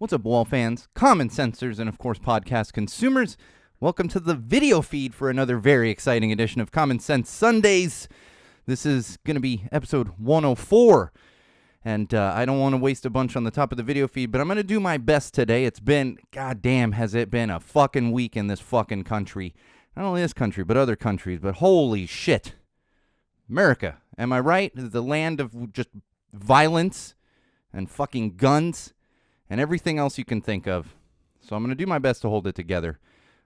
What's up, Wall fans, common sensors, and of course podcast consumers? Welcome to the video feed for another very exciting edition of Common Sense Sundays. This is going to be episode 104, and I don't want to waste a bunch on the top of the video feed, but I'm going to do my best today. It's been, goddamn, has it been a fucking week in this fucking country. Not only this country, but other countries, but holy shit. America, am I right? The land of just violence and fucking guns and everything else you can think of. So I'm going to do my best to hold it together.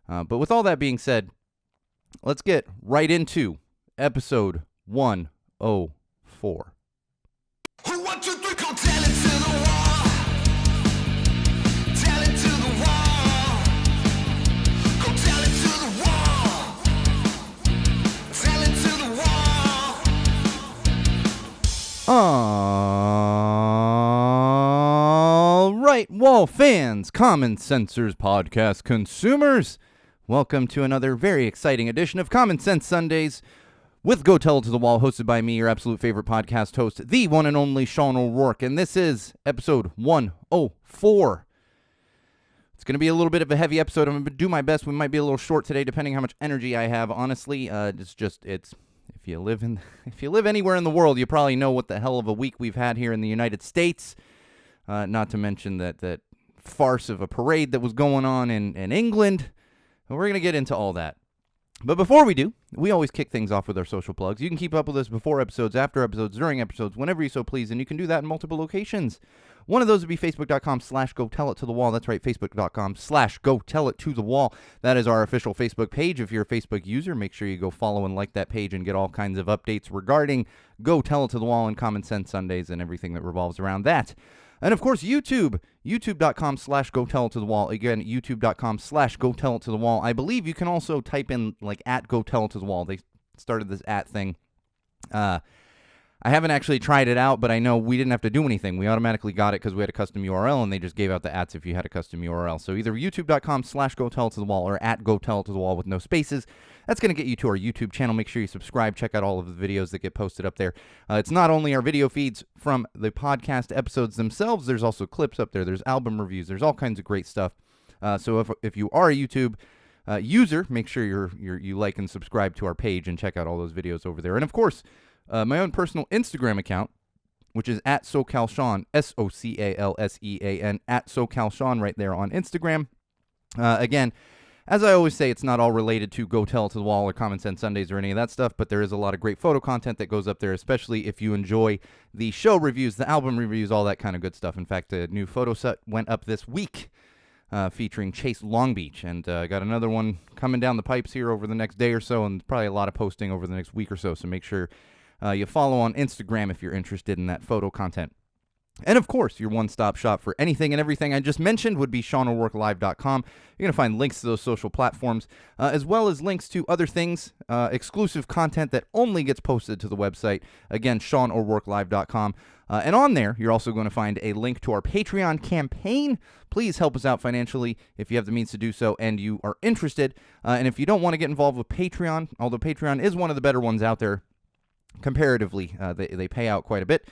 But with all that being said, let's get right into episode 104. Who 1, 2, 3, go tell it to the wall. Tell it to the wall. Go tell it to the wall. Tell it to the wall. All right, Wall fans, Common Sensors podcast consumers, welcome to another very exciting edition of Common Sense Sundays with Go Tell It to the Wall, hosted by me, your absolute favorite podcast host, the one and only Sean O'Rourke, and this is episode 104. It's going to be a little bit of a heavy episode. I'm going to do my best. We might be a little short today, depending how much energy I have. Honestly, it's if you live anywhere in the world, you probably know what the hell of a week we've had here in the United States. Not to mention that farce of a parade that was going on in England. And we're going to get into all that. But before we do, we always kick things off with our social plugs. You can keep up with us before episodes, after episodes, during episodes, whenever you so please, and you can do that in multiple locations. One of those would be facebook.com/go-tell-it-to-the-wall. That's right, facebook.com/go-tell-it-to-the-wall. That is our official Facebook page. If you're a Facebook user, make sure you go follow and like that page and get all kinds of updates regarding Go Tell It to the Wall and Common Sense Sundays and everything that revolves around that. And of course, YouTube, youtube.com/go-tell-it-to-the-wall. Again, youtube.com/go-tell-it-to-the-wall. I believe you can also type in, at go-tell-it-to-the-wall. They started this thing. I haven't actually tried it out, but I know we didn't have to do anything. We automatically got it because we had a custom URL, and they just gave out the ats if you had a custom URL. So either youtube.com/go-tell-it-to-the-wall or @go-tell-it-to-the-wall with no spaces. That's going to get you to our YouTube channel. Make sure you subscribe. Check out all of the videos that get posted up there. It's not only our video feeds from the podcast episodes themselves. There's also clips up there. There's album reviews. There's all kinds of great stuff. So if you are a YouTube user, make sure you like and subscribe to our page and check out all those videos over there. And of course, my own personal Instagram account, which is @SoCalSean, SoCalSean, @SoCalSean right there on Instagram. Again, as I always say, it's not all related to Go Tell It to the Wall or Common Sense Sundays or any of that stuff, but there is a lot of great photo content that goes up there, especially if you enjoy the show reviews, the album reviews, all that kind of good stuff. In fact, a new photo set went up this week featuring Chase Long Beach, and I got another one coming down the pipes here over the next day or so, and probably a lot of posting over the next week or so, so make sure you follow on Instagram if you're interested in that photo content. And of course, your one-stop shop for anything and everything I just mentioned would be SeanO'RourkeLive.com. You're going to find links to those social platforms, as well as links to other things, exclusive content that only gets posted to the website. Again, SeanO'RourkeLive.com. And on there, you're also going to find a link to our Patreon campaign. Please help us out financially if you have the means to do so and you are interested. And if you don't want to get involved with Patreon, although Patreon is one of the better ones out there, comparatively, they pay out quite a bit.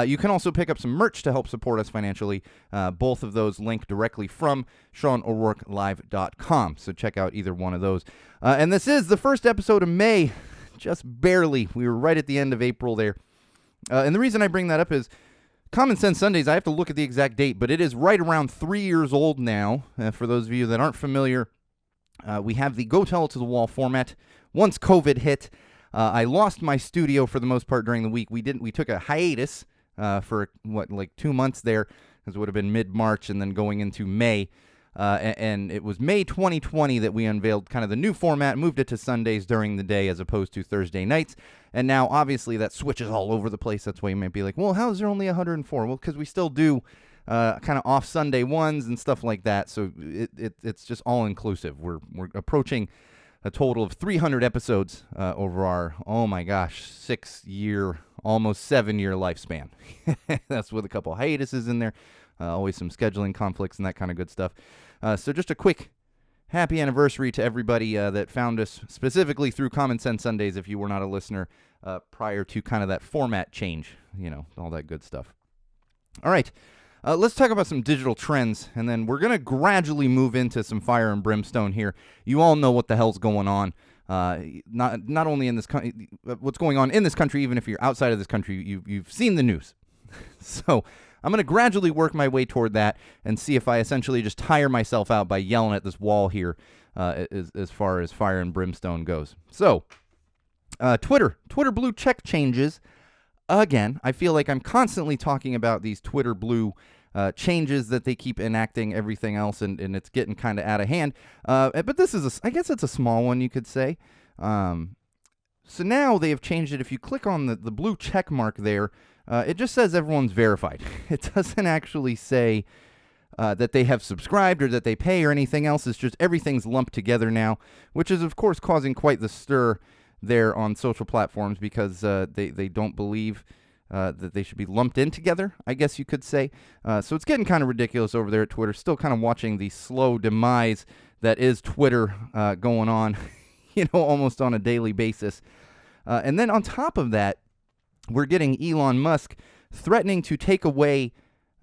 You can also pick up some merch to help support us financially. Both of those link directly from SeanO'RourkeLive.com. So check out either one of those. And this is the first episode of May, just barely. We were right at the end of April there. And the reason I bring that up is Common Sense Sundays, I have to look at the exact date, but it is right around 3 years old now. For those of you that aren't familiar, we have the Go Tell It to the Wall format. Once COVID hit, I lost my studio for the most part during the week. We took a hiatus for 2 months there, because it would have been mid-March and then going into May. And it was May 2020 that we unveiled kind of the new format, moved it to Sundays during the day as opposed to Thursday nights. And now, obviously, that switches all over the place. That's why you might be like, well, how is there only 104? Well, because we still do kind of off Sunday ones and stuff like that. So it's just all-inclusive. We're approaching a total of 300 episodes over our, 6-year, almost 7-year lifespan. That's with a couple hiatuses in there, always some scheduling conflicts and that kind of good stuff. So just a quick happy anniversary to everybody that found us specifically through Common Sense Sundays if you were not a listener prior to kind of that format change, all that good stuff. All right. Let's talk about some digital trends, and then we're going to gradually move into some fire and brimstone here. You all know what the hell's going on. Not only in this country, what's going on in this country, even if you're outside of this country, you've seen the news. So I'm going to gradually work my way toward that and see if I essentially just tire myself out by yelling at this wall here as far as fire and brimstone goes. So Twitter blue check changes. Again, I feel like I'm constantly talking about these Twitter blue changes that they keep enacting everything else, and it's getting kind of out of hand. But this is, I guess it's a small one, you could say. So now they have changed it. If you click on the blue check mark there, it just says everyone's verified. It doesn't actually say that they have subscribed or that they pay or anything else. It's just everything's lumped together now, which is, of course, causing quite the stir there on social platforms because they don't believe that they should be lumped in together, I guess you could say. So it's getting kind of ridiculous over there at Twitter. Still kind of watching the slow demise that is Twitter going on, almost on a daily basis. And then on top of that, we're getting Elon Musk threatening to take away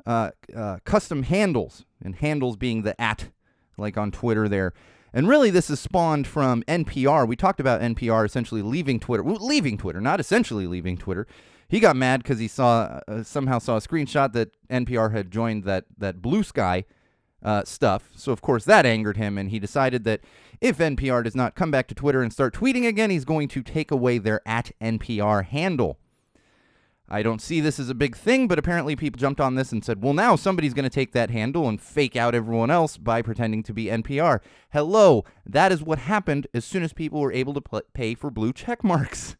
custom handles, and handles being the @ like on Twitter there. And really, this is spawned from NPR. We talked about NPR essentially leaving Twitter. Well, leaving Twitter, not essentially leaving Twitter. He got mad because he somehow saw a screenshot that NPR had joined that Blue Sky stuff. So, of course, that angered him, and he decided that if NPR does not come back to Twitter and start tweeting again, he's going to take away their @NPR handle. I don't see this as a big thing, but apparently people jumped on this and said, well, now somebody's going to take that handle and fake out everyone else by pretending to be NPR. Hello, that is what happened as soon as people were able to pay for blue check marks.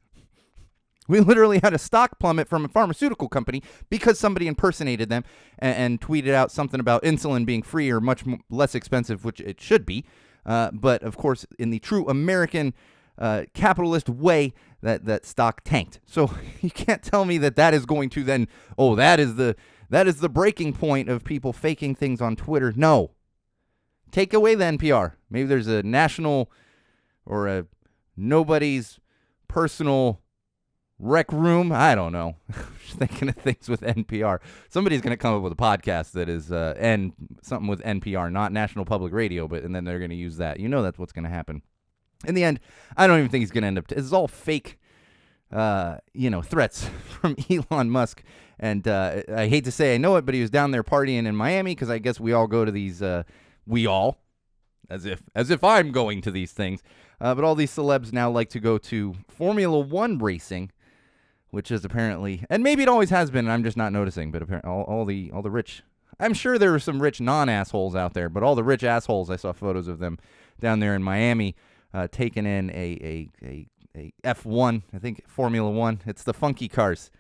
We literally had a stock plummet from a pharmaceutical company because somebody impersonated them and tweeted out something about insulin being free or much less expensive, which it should be. But, of course, in the true American capitalist way, that stock tanked. So you can't tell me that is going to then, that is the breaking point of people faking things on Twitter. No. Take away the NPR. Maybe there's a national or a nobody's personal rec room. I don't know. Just thinking of things with NPR. Somebody's going to come up with a podcast that is something with NPR, not National Public Radio, and then they're going to use that. That's what's going to happen. In the end, I don't even think he's going to end up. It's all fake, threats from Elon Musk. And I hate to say I know it, but he was down there partying in Miami because I guess we all go to these. We all, as if I'm going to these things. But all these celebs now like to go to Formula One racing, which is apparently, and maybe it always has been, and I'm just not noticing. But apparently, all the rich. I'm sure there are some rich non-assholes out there, but all the rich assholes, I saw photos of them down there in Miami. Taking in a F1, I think Formula One. It's the funky cars,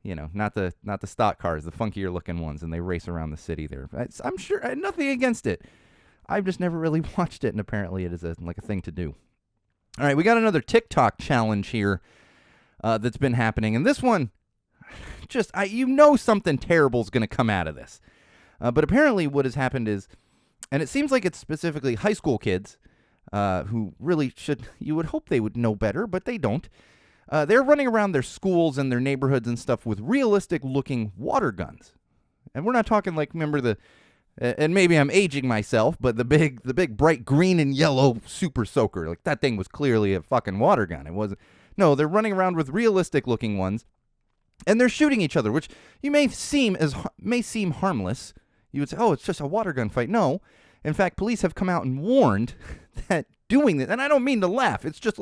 not the stock cars, the funkier looking ones, and they race around the city there. I'm sure nothing against it. I've just never really watched it, and apparently it is a thing to do. All right, we got another TikTok challenge here that's been happening, and this one, something terrible is going to come out of this. But apparently, what has happened is, and it seems like it's specifically high school kids. Who really you would hope they would know better, but they don't. They're running around their schools and their neighborhoods and stuff with realistic-looking water guns. And we're not talking remember and maybe I'm aging myself, but the big bright green and yellow super soaker. That thing was clearly a fucking water gun. It wasn't. No, they're running around with realistic-looking ones, and they're shooting each other, which may seem harmless. You would say, it's just a water gun fight. No. In fact, police have come out and warned that doing this, and I don't mean to laugh, it's just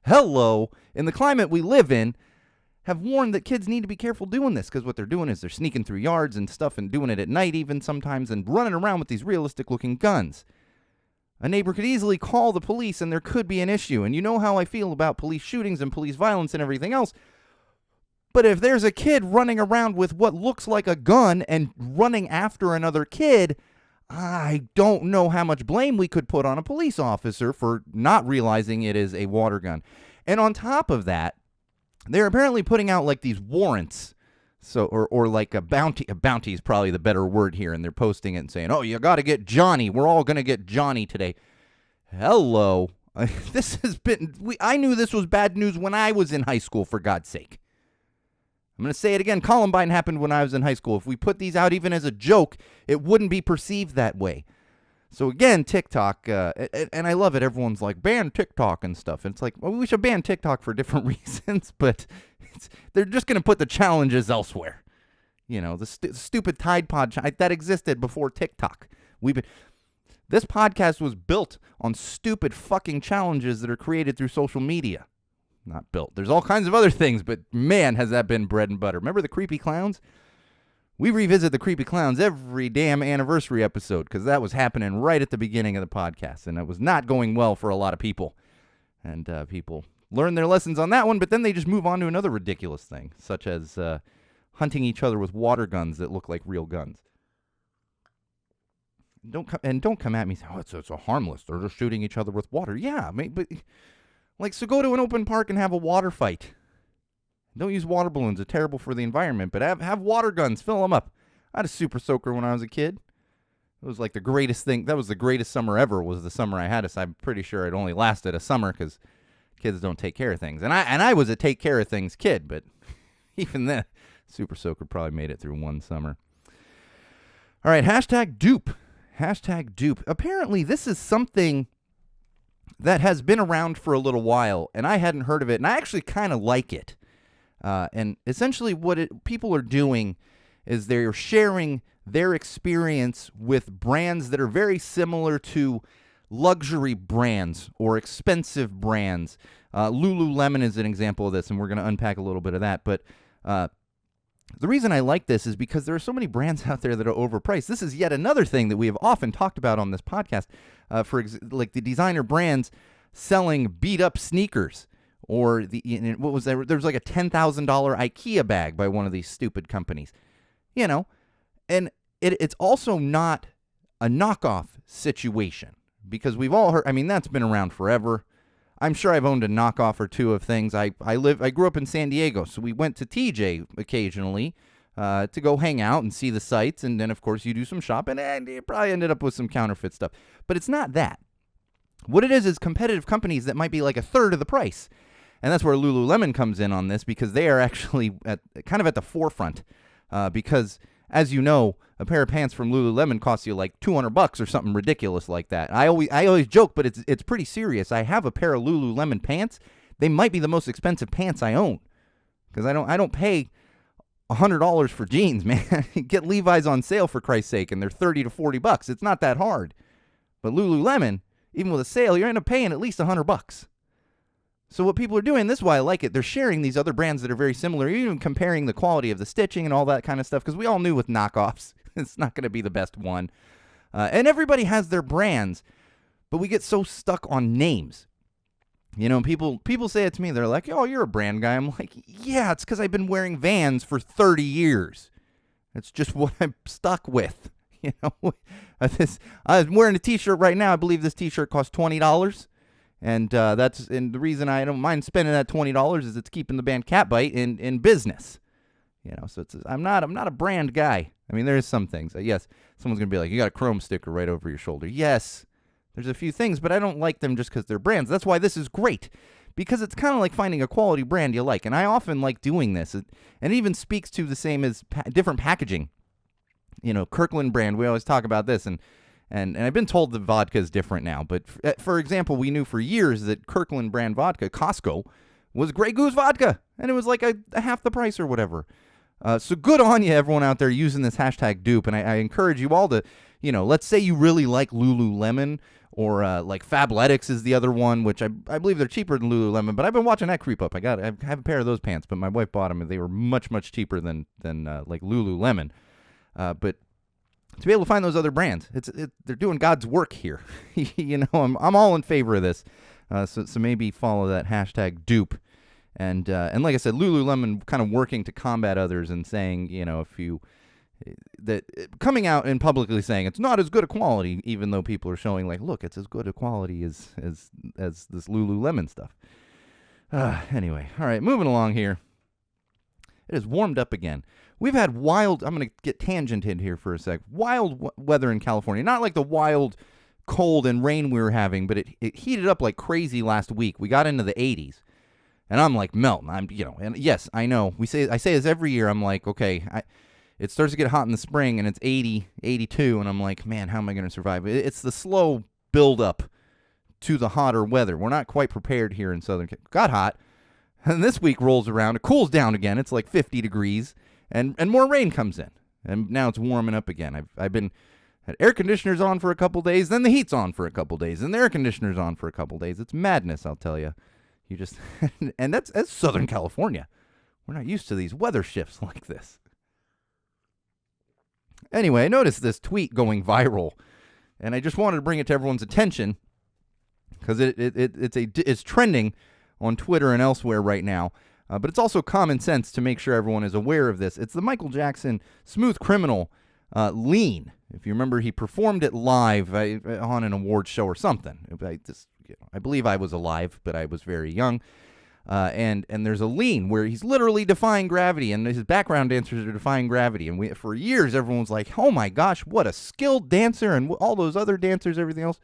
hello, in the climate we live in, have warned that kids need to be careful doing this, because what they're doing is they're sneaking through yards and stuff and doing it at night even sometimes and running around with these realistic-looking guns. A neighbor could easily call the police and there could be an issue, and you know how I feel about police shootings and police violence and everything else. But if there's a kid running around with what looks like a gun and running after another kid, I don't know how much blame we could put on a police officer for not realizing it is a water gun. And on top of that, they're apparently putting out these warrants. So, or a bounty. A bounty is probably the better word here. And they're posting it and saying, you got to get Johnny. We're all going to get Johnny today. Hello. This has been, I knew this was bad news when I was in high school, for God's sake. I'm going to say it again. Columbine happened when I was in high school. If we put these out even as a joke, it wouldn't be perceived that way. So again, TikTok, and I love it. Everyone's like, ban TikTok and stuff. And it's like, well, we should ban TikTok for different reasons, but they're just going to put the challenges elsewhere. You know, the stupid Tide Pod that existed before TikTok. This podcast was built on stupid fucking challenges that are created through social media. Not built. There's all kinds of other things, but man, has that been bread and butter. Remember the creepy clowns? We revisit the creepy clowns every damn anniversary episode because that was happening right at the beginning of the podcast, and it was not going well for a lot of people. And people learn their lessons on that one, but then they just move on to another ridiculous thing, such as hunting each other with water guns that look like real guns. Don't come at me saying, oh, it's a harmless. They're just shooting each other with water. Yeah, but so go to an open park and have a water fight. Don't use water balloons. They're terrible for the environment, but have water guns. Fill them up. I had a super soaker when I was a kid. It was like the greatest thing. That was the greatest summer ever was the summer I had it. So I'm pretty sure it only lasted a summer because kids don't take care of things. And I was a take care of things kid, but even then, super soaker probably made it through one summer. All right, hashtag dupe. Hashtag dupe. Apparently, this is something that has been around for a little while, and I hadn't heard of it, and I actually kind of like it. And essentially what people are doing is they're sharing their experience with brands that are very similar to luxury brands or expensive brands. Lululemon is an example of this, and we're going to unpack a little bit of that. But the reason I like this is because there are so many brands out there that are overpriced. This is yet another thing that we have often talked about on this podcast, like the designer brands selling beat-up sneakers. Or what was there? There was like a $10,000 IKEA bag by one of these stupid companies, you know, and it's also not a knockoff situation because we've all heard. I mean, that's been around forever. I'm sure I've owned a knockoff or two of things. I grew up in San Diego, so we went to TJ occasionally to go hang out and see the sights, and then of course you do some shopping, and you probably ended up with some counterfeit stuff. But it's not that. What it is competitive companies that might be like a third of the price. And that's where Lululemon comes in on this because they are actually kind of at the forefront. Because, as you know, a pair of pants from Lululemon costs you like $200 or something ridiculous like that. I always joke, but it's pretty serious. I have a pair of Lululemon pants. They might be the most expensive pants I own because I don't pay $100 for jeans, man. Get Levi's on sale for Christ's sake, and they're $30 to $40. It's not that hard. But Lululemon, even with a sale, you're end up paying at least $100. So what people are doing, this is why I like it, they're sharing these other brands that are very similar, even comparing the quality of the stitching and all that kind of stuff, because we all knew with knockoffs, it's not going to be the best one. And everybody has their brands, but we get so stuck on names. You know, people say it to me, they're like, oh, you're a brand guy. I'm like, yeah, it's because I've been wearing Vans for 30 years. It's just what I'm stuck with. You know, I'm wearing a t-shirt right now. I believe this t-shirt costs $20. And the reason I don't mind spending that $20 is it's keeping the band Catbite in business. You know, so I'm not a brand guy. I mean, there is some things. Yes, someone's gonna be like, you got a Chrome sticker right over your shoulder. Yes, there's a few things, but I don't like them just because they're brands. That's why this is great, because it's kind of like finding a quality brand you like. And I often like doing this. And it even speaks to the same as different packaging. You know, Kirkland brand. We always talk about this, and I've been told the vodka is different now. But for example, we knew for years that Kirkland brand vodka, Costco, was Grey Goose vodka. And it was like a half the price or whatever. So good on you, everyone out there using this hashtag dupe. And I encourage you all to, you know, let's say you really like Lululemon or like Fabletics is the other one, which I believe they're cheaper than Lululemon. But I've been watching that creep up. I have a pair of those pants, but my wife bought them and they were much, much cheaper than like Lululemon. But to be able to find those other brands, they're doing God's work here. You know, I'm all in favor of this. So maybe follow that hashtag dupe. And like I said, Lululemon kind of working to combat others and saying, you know, coming out and publicly saying it's not as good a quality, even though people are showing like, look, it's as good a quality as this Lululemon stuff. Anyway, all right, moving along here. It has warmed up again. We've had I'm going to get tangented here for a sec, wild weather in California. Not like the wild cold and rain we were having, but it heated up like crazy last week. We got into the 80s. And I'm like melting. And yes, I know. I say this every year. I'm like, okay, it starts to get hot in the spring and it's 80, 82, and I'm like, man, how am I going to survive? It's the slow build up to the hotter weather. We're not quite prepared here in Southern California. Got hot, and this week rolls around. It cools down again. It's like 50 degrees, and more rain comes in, and now it's warming up again. I've been had air conditioners on for a couple days, then the heat's on for a couple days, and the air conditioner's on for a couple days. It's madness, I'll tell you. You just and that's Southern California. We're not used to these weather shifts like this. Anyway, I noticed this tweet going viral, and I just wanted to bring it to everyone's attention because it's trending on Twitter and elsewhere right now. But it's also common sense to make sure everyone is aware of this. It's the Michael Jackson Smooth Criminal Lean. If you remember, he performed it live on an award show or something. I believe I was alive, but I was very young. And there's a lean where he's literally defying gravity, and his background dancers are defying gravity. And for years, everyone was like, oh my gosh, what a skilled dancer, and all those other dancers, everything else.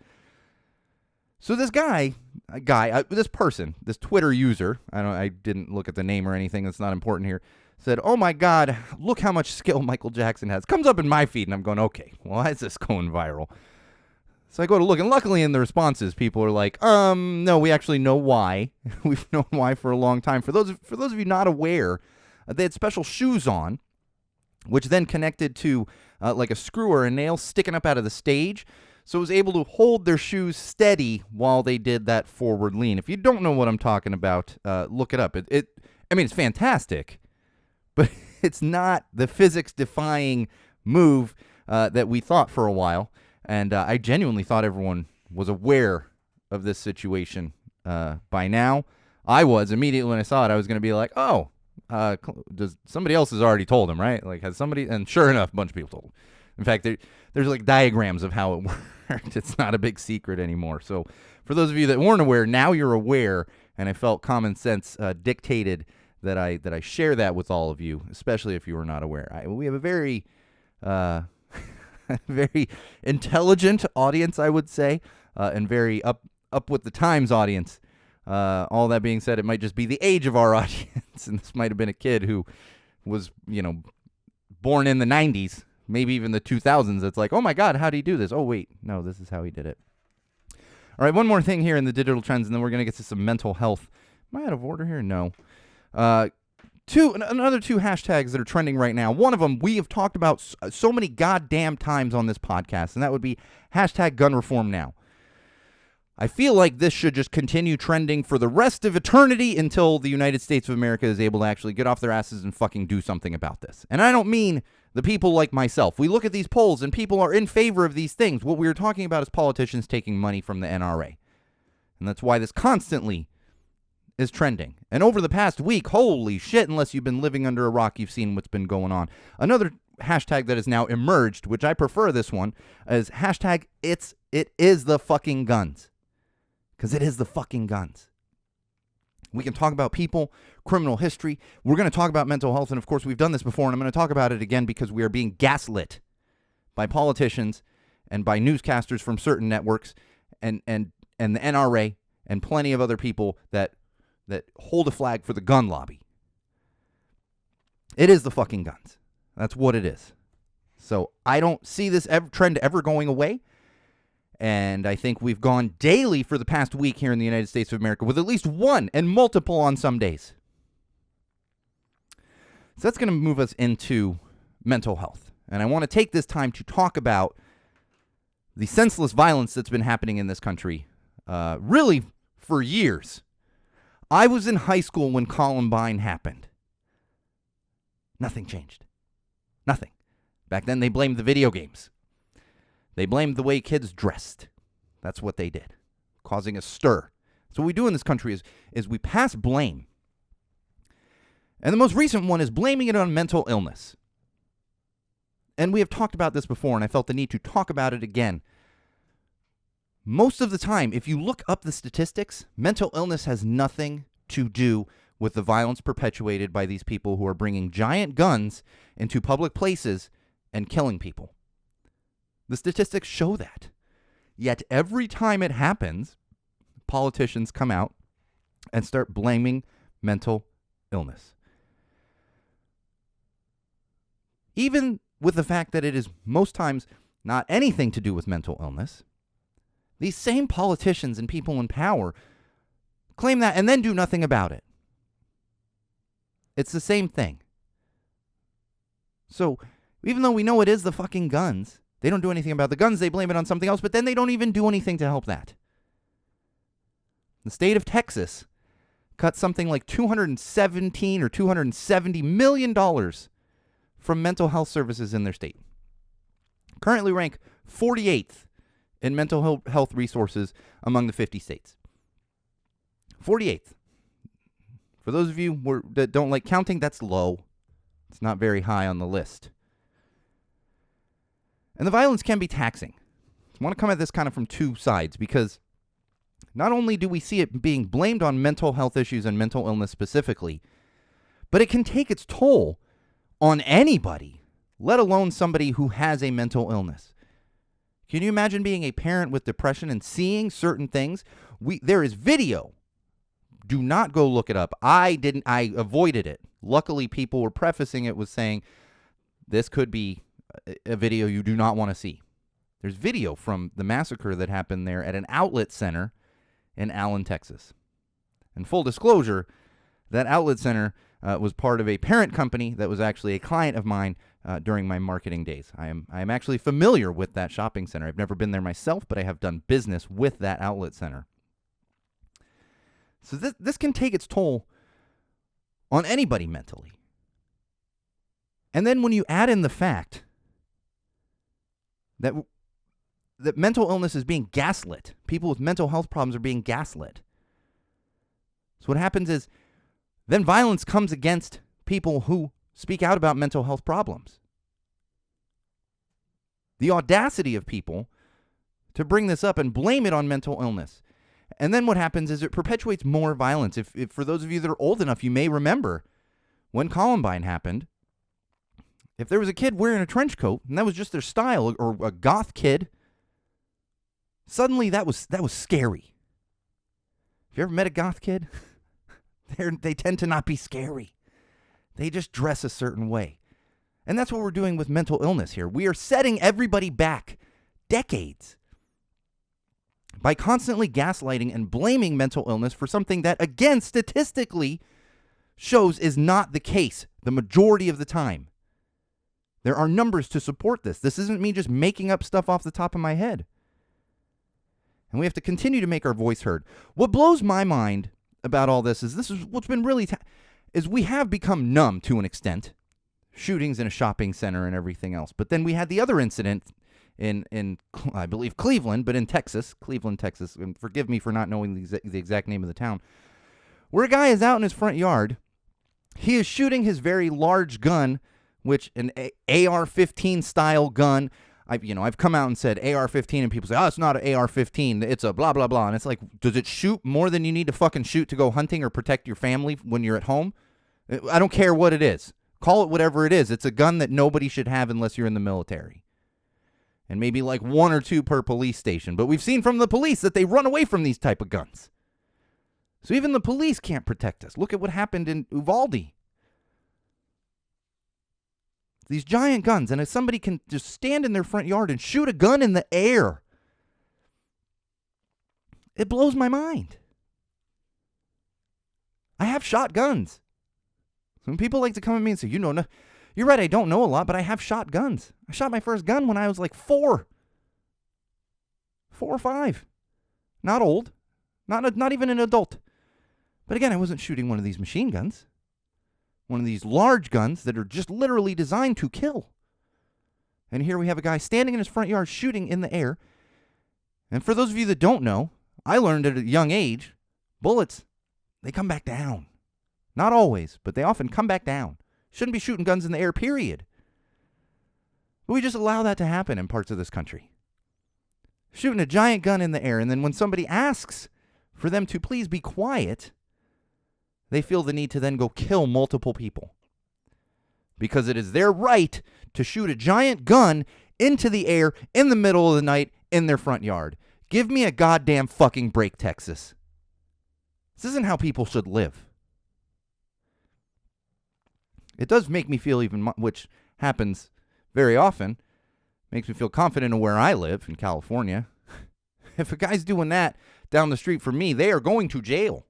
So this this Twitter user, I didn't look at the name or anything, that's not important here, said, oh my God, look how much skill Michael Jackson has. Comes up in my feed, and I'm going, okay, why is this going viral? So I go to look, and luckily in the responses, people are like, no, we actually know why. We've known why for a long time. For those of you not aware, they had special shoes on, which then connected to like a screw or a nail sticking up out of the stage. So it was able to hold their shoes steady while they did that forward lean. If you don't know what I'm talking about, look it up. It's fantastic, but it's not the physics-defying move that we thought for a while. And I genuinely thought everyone was aware of this situation by now. I was. Immediately when I saw it, I was going to be like, oh, does somebody else has already told him, right? Like, has somebody? And sure enough, a bunch of people told him. In fact, there's like diagrams of how it worked. It's not a big secret anymore. So for those of you that weren't aware, now you're aware. And I felt common sense dictated that I share that with all of you, especially if you were not aware. We have a very... very intelligent audience, I would say, and very up with the times audience. All that being said, it might just be the age of our audience, and this might have been a kid who was, born in the 90s, maybe even the 2000s. It's like, oh my God, how did he do this? Oh wait, no, this is how he did it. All right, one more thing here in the digital trends, and then we're going to get to some mental health. Am I out of order here? No. Another two hashtags that are trending right now. One of them we have talked about so many goddamn times on this podcast, and that would be hashtag gun reform now. I feel like this should just continue trending for the rest of eternity until the United States of America is able to actually get off their asses and fucking do something about this. And I don't mean the people like myself. We look at these polls and people are in favor of these things. What we were talking about is politicians taking money from the NRA. And that's why this constantly is trending. And over the past week, holy shit, unless you've been living under a rock, you've seen what's been going on. Another hashtag that has now emerged, which I prefer this one, is hashtag it is the fucking guns. Because it is the fucking guns. We can talk about people, criminal history. We're going to talk about mental health. And of course, we've done this before, and I'm going to talk about it again because we are being gaslit by politicians and by newscasters from certain networks and the NRA and plenty of other people that hold a flag for the gun lobby. It is the fucking guns. That's what it is. So I don't see this trend ever going away. And I think we've gone daily for the past week here in the United States of America with at least one and multiple on some days. So that's going to move us into mental health. And I want to take this time to talk about the senseless violence that's been happening in this country really for years. I was in high school when Columbine happened. Nothing changed. Nothing. Back then, they blamed the video games. They blamed the way kids dressed. That's what they did, causing a stir. So what we do in this country is we pass blame. And the most recent one is blaming it on mental illness. And we have talked about this before, and I felt the need to talk about it again. Most of the time, if you look up the statistics, mental illness has nothing to do with the violence perpetuated by these people who are bringing giant guns into public places and killing people. The statistics show that. Yet every time it happens, politicians come out and start blaming mental illness. Even with the fact that it is most times not anything to do with mental illness, these same politicians and people in power claim that and then do nothing about it. It's the same thing. So even though we know it is the fucking guns, they don't do anything about the guns. They blame it on something else, but then they don't even do anything to help that. The state of Texas cut something like $217 or $270 million from mental health services in their state. Currently rank 48th in mental health resources among the 50 states. 48th. For those of you that don't like counting, that's low. It's not very high on the list. And the violence can be taxing. I want to come at this kind of from two sides, because not only do we see it being blamed on mental health issues and mental illness specifically, but it can take its toll on anybody, let alone somebody who has a mental illness. Can you imagine being a parent with depression and seeing certain things? There is video. Do not go look it up. I avoided it. Luckily, people were prefacing it with saying, this could be a video you do not want to see. There's video from the massacre that happened there at an outlet center in Allen, Texas. And full disclosure, that outlet center was part of a parent company that was actually a client of mine during my marketing days. I am actually familiar with that shopping center. I've never been there myself, but I have done business with that outlet center. So this can take its toll on anybody mentally. And then when you add in the fact that mental illness is being gaslit, people with mental health problems are being gaslit. So what happens is then violence comes against people who speak out about mental health problems. The audacity of people to bring this up and blame it on mental illness. And then what happens is it perpetuates more violence. If for those of you that are old enough, you may remember when Columbine happened, if there was a kid wearing a trench coat and that was just their style, or a goth kid, suddenly that was scary. Have you ever met a goth kid? They tend to not be scary. They just dress a certain way. And that's what we're doing with mental illness here. We are setting everybody back decades by constantly gaslighting and blaming mental illness for something that, again, statistically shows is not the case the majority of the time. There are numbers to support this. This isn't me just making up stuff off the top of my head. And we have to continue to make our voice heard. What blows my mind about all this is what's been really is we have become numb to an extent. Shootings in a shopping center and everything else. But then we had the other incident in I believe Cleveland, but in Texas, Texas, and forgive me for not knowing the exact name of the town, where a guy is out in his front yard. He is shooting his very large gun, which an AR-15 style gun. I've come out and said AR-15, and people say, oh, it's not an AR-15, it's a blah, blah, blah. And it's like, does it shoot more than you need to fucking shoot to go hunting or protect your family when you're at home? I don't care what it is. Call it whatever it is. It's a gun that nobody should have unless you're in the military. And maybe like one or two per police station. But we've seen from the police that they run away from these type of guns. So even the police can't protect us. Look at what happened in Uvalde. These giant guns, and if somebody can just stand in their front yard and shoot a gun in the air, it blows my mind. I have shot guns. Some people like to come at me and say, you're right, I don't know a lot, but I have shot guns. I shot my first gun when I was like 4 or 5. Not old. Not even an adult. But again, I wasn't shooting one of these machine guns. One of these large guns that are just literally designed to kill. And here we have a guy standing in his front yard shooting in the air. And for those of you that don't know, I learned at a young age, bullets, they come back down. Not always, but they often come back down. Shouldn't be shooting guns in the air, period. But we just allow that to happen in parts of this country. Shooting a giant gun in the air, and then when somebody asks for them to please be quiet, they feel the need to then go kill multiple people. Because it is their right to shoot a giant gun into the air in the middle of the night in their front yard. Give me a goddamn fucking break, Texas. This isn't how people should live. It does make me feel which happens very often, makes me feel confident in where I live in California. If a guy's doing that down the street from me, they are going to jail.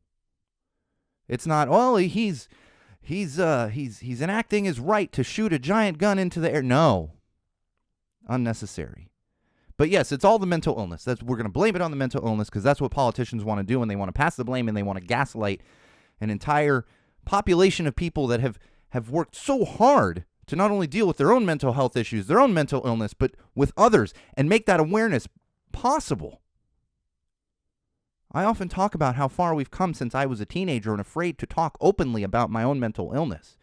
It's not, well, he's enacting his right to shoot a giant gun into the air. No. Unnecessary. But yes, it's all the mental illness. We're going to blame it on the mental illness because that's what politicians want to do, and they want to pass the blame, and they want to gaslight an entire population of people that have worked so hard to not only deal with their own mental health issues, their own mental illness, but with others, and make that awareness possible. I often talk about how far we've come since I was a teenager and afraid to talk openly about my own mental illness.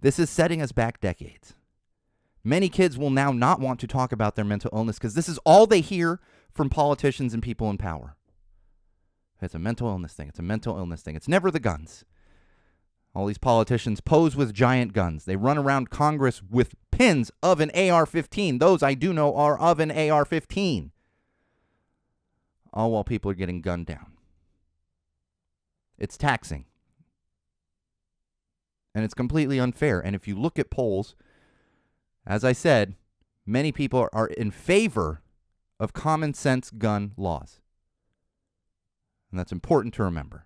This is setting us back decades. Many kids will now not want to talk about their mental illness because this is all they hear from politicians and people in power. It's a mental illness thing. It's a mental illness thing. It's never the guns. All these politicians pose with giant guns. They run around Congress with pins of an AR-15. Those I do know are of an AR-15. All while people are getting gunned down. It's taxing. And it's completely unfair. And if you look at polls, as I said, many people are in favor of common sense gun laws. And that's important to remember.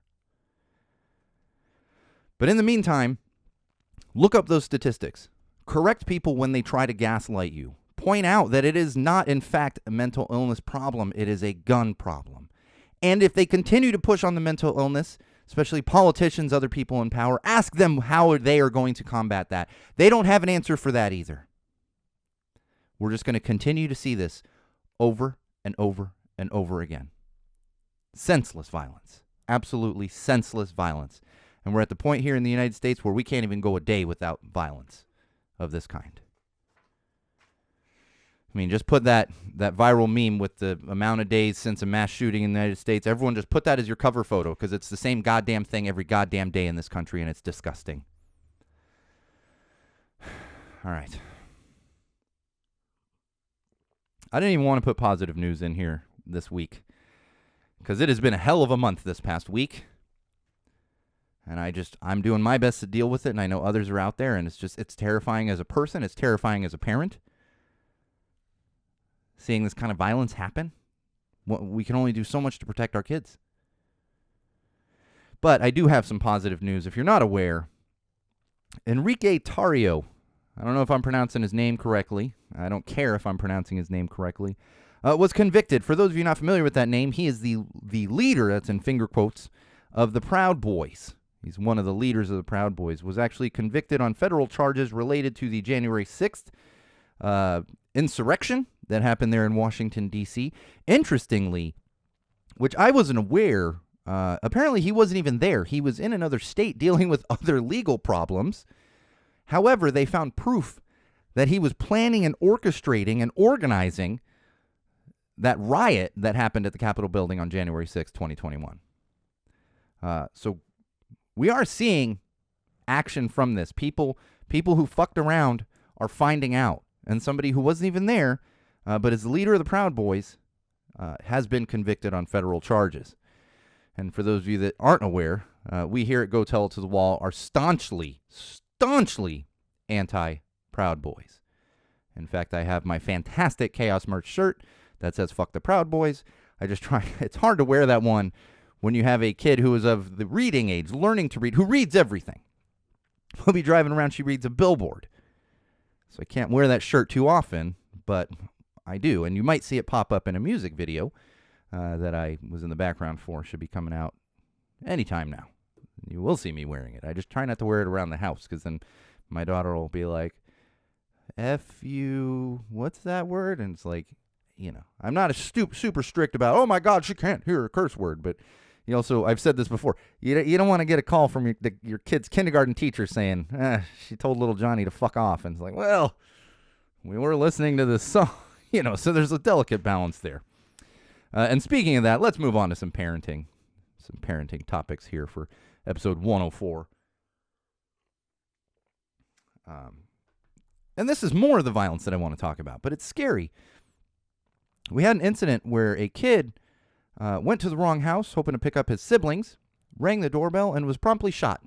But in the meantime, look up those statistics. Correct people when they try to gaslight you. Point out that it is not, in fact, a mental illness problem. It is a gun problem. And if they continue to push on the mental illness, especially politicians, other people in power, ask them how they are going to combat that. They don't have an answer for that either. We're just going to continue to see this over and over and over again. Senseless violence. Absolutely senseless violence. And we're at the point here in the United States where we can't even go a day without violence of this kind. I mean, just put that viral meme with the amount of days since a mass shooting in the United States. Everyone just put that as your cover photo because it's the same goddamn thing every goddamn day in this country, and it's disgusting. All right. I didn't even want to put positive news in here this week because it has been a hell of a month this past week. And I'm doing my best to deal with it, and I know others are out there, and it's terrifying as a person. It's terrifying as a parent. Seeing this kind of violence happen. We can only do so much to protect our kids. But I do have some positive news. If you're not aware, Enrique Tarrio, I don't know if I'm pronouncing his name correctly. I don't care if I'm pronouncing his name correctly. Was convicted. For those of you not familiar with that name, he is the leader, that's in finger quotes, of the Proud Boys. He's one of the leaders of the Proud Boys. Was actually convicted on federal charges related to the January 6th insurrection that happened there in Washington, D.C. Interestingly, which I wasn't aware, apparently he wasn't even there. He was in another state dealing with other legal problems. However, they found proof that he was planning and orchestrating and organizing that riot that happened at the Capitol building on January 6th, 2021. So we are seeing action from this. People who fucked around are finding out. And somebody who wasn't even there, but is the leader of the Proud Boys, has been convicted on federal charges. And for those of you that aren't aware, we here at Go Tell It to the Wall are staunchly anti-Proud Boys. In fact, I have my fantastic Chaos merch shirt that says "Fuck the Proud Boys." It's hard to wear that one when you have a kid who is of the reading age, learning to read, who reads everything. We'll be driving around, she reads a billboard. So I can't wear that shirt too often, but I do. And you might see it pop up in a music video that I was in the background for. Should be coming out anytime now. You will see me wearing it. I just try not to wear it around the house because then my daughter will be like, F you, what's that word? And it's like, I'm not super strict about, oh my God, she can't hear a curse word. But you also, I've said this before, you don't want to get a call from your kid's kindergarten teacher saying, she told little Johnny to fuck off. And it's like, well, we were listening to this song, so there's a delicate balance there. And speaking of that, let's move on to some parenting topics here for episode 104. And this is more of the violence that I want to talk about, but it's scary. We had an incident where a kid went to the wrong house, hoping to pick up his siblings, rang the doorbell, and was promptly shot.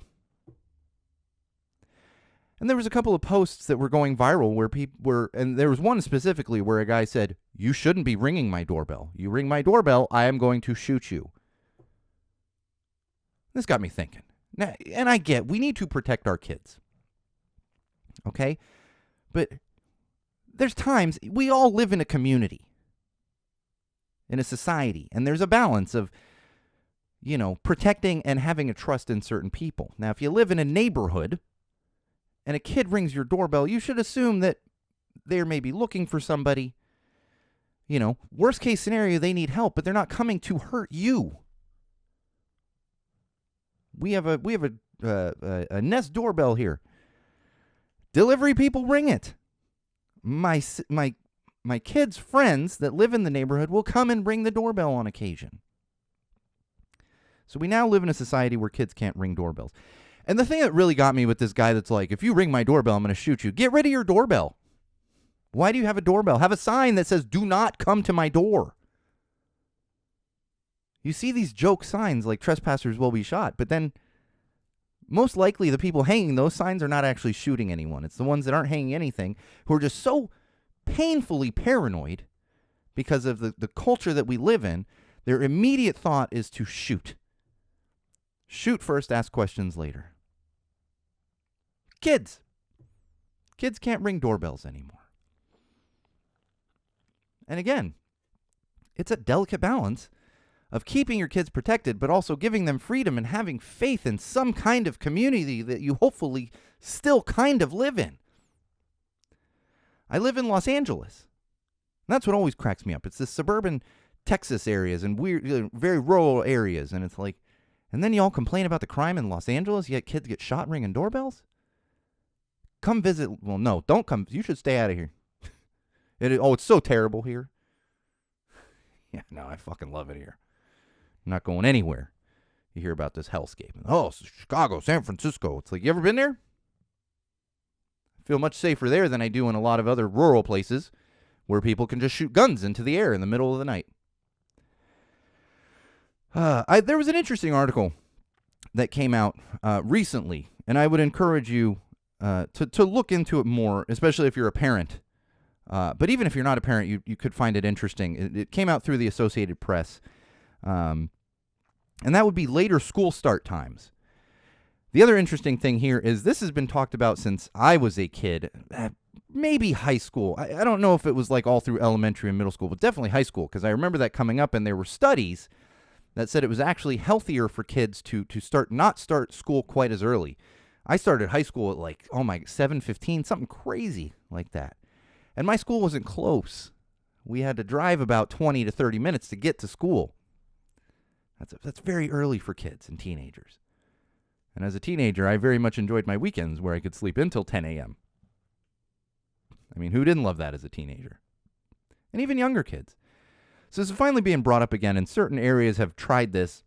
And there was a couple of posts that were going viral where people were, and there was one specifically where a guy said, "You shouldn't be ringing my doorbell. You ring my doorbell, I am going to shoot you." This got me thinking. Now, and I get, we need to protect our kids. Okay? But there's times, we all live in a community, in a society, and there's a balance of, protecting and having a trust in certain people. Now, if you live in a neighborhood and a kid rings your doorbell, you should assume that they're maybe looking for somebody. Worst case scenario, they need help, but they're not coming to hurt you. We have a Nest doorbell here. Delivery people ring it. My kids' friends that live in the neighborhood will come and ring the doorbell on occasion. So we now live in a society where kids can't ring doorbells. And the thing that really got me with this guy that's like, if you ring my doorbell, I'm going to shoot you. Get rid of your doorbell. Why do you have a doorbell? Have a sign that says, "Do not come to my door." You see these joke signs like "trespassers will be shot," but then most likely the people hanging those signs are not actually shooting anyone. It's the ones that aren't hanging anything who are just so painfully paranoid because of the culture that we live in. Their immediate thought is to shoot. Shoot first, ask questions later. Kids can't ring doorbells anymore. And again, it's a delicate balance of keeping your kids protected, but also giving them freedom and having faith in some kind of community that you hopefully still kind of live in. I live in Los Angeles. And that's what always cracks me up. It's the suburban Texas areas and weird, very rural areas. And it's like, and then you all complain about the crime in Los Angeles, yet kids get shot ringing doorbells? Come visit. Well, no, don't come. You should stay out of here. It's so terrible here. Yeah, no, I fucking love it here. I'm not going anywhere. You hear about this hellscape. Oh, Chicago, San Francisco. It's like, you ever been there? I feel much safer there than I do in a lot of other rural places where people can just shoot guns into the air in the middle of the night. There was an interesting article that came out recently, and I would encourage you to look into it more, especially if you're a parent. But even if you're not a parent, you could find it interesting. It came out through the Associated Press. And that would be later school start times. The other interesting thing here is this has been talked about since I was a kid, maybe high school. I don't know if it was like all through elementary and middle school, but definitely high school, because I remember that coming up, and there were studies that said it was actually healthier for kids to not start school quite as early. I started high school at like, 7:15, something crazy like that. And my school wasn't close. We had to drive about 20 to 30 minutes to get to school. That's very early for kids and teenagers. And as a teenager, I very much enjoyed my weekends where I could sleep until 10 a.m. I mean, who didn't love that as a teenager? And even younger kids. So this is finally being brought up again, and certain areas have tried this.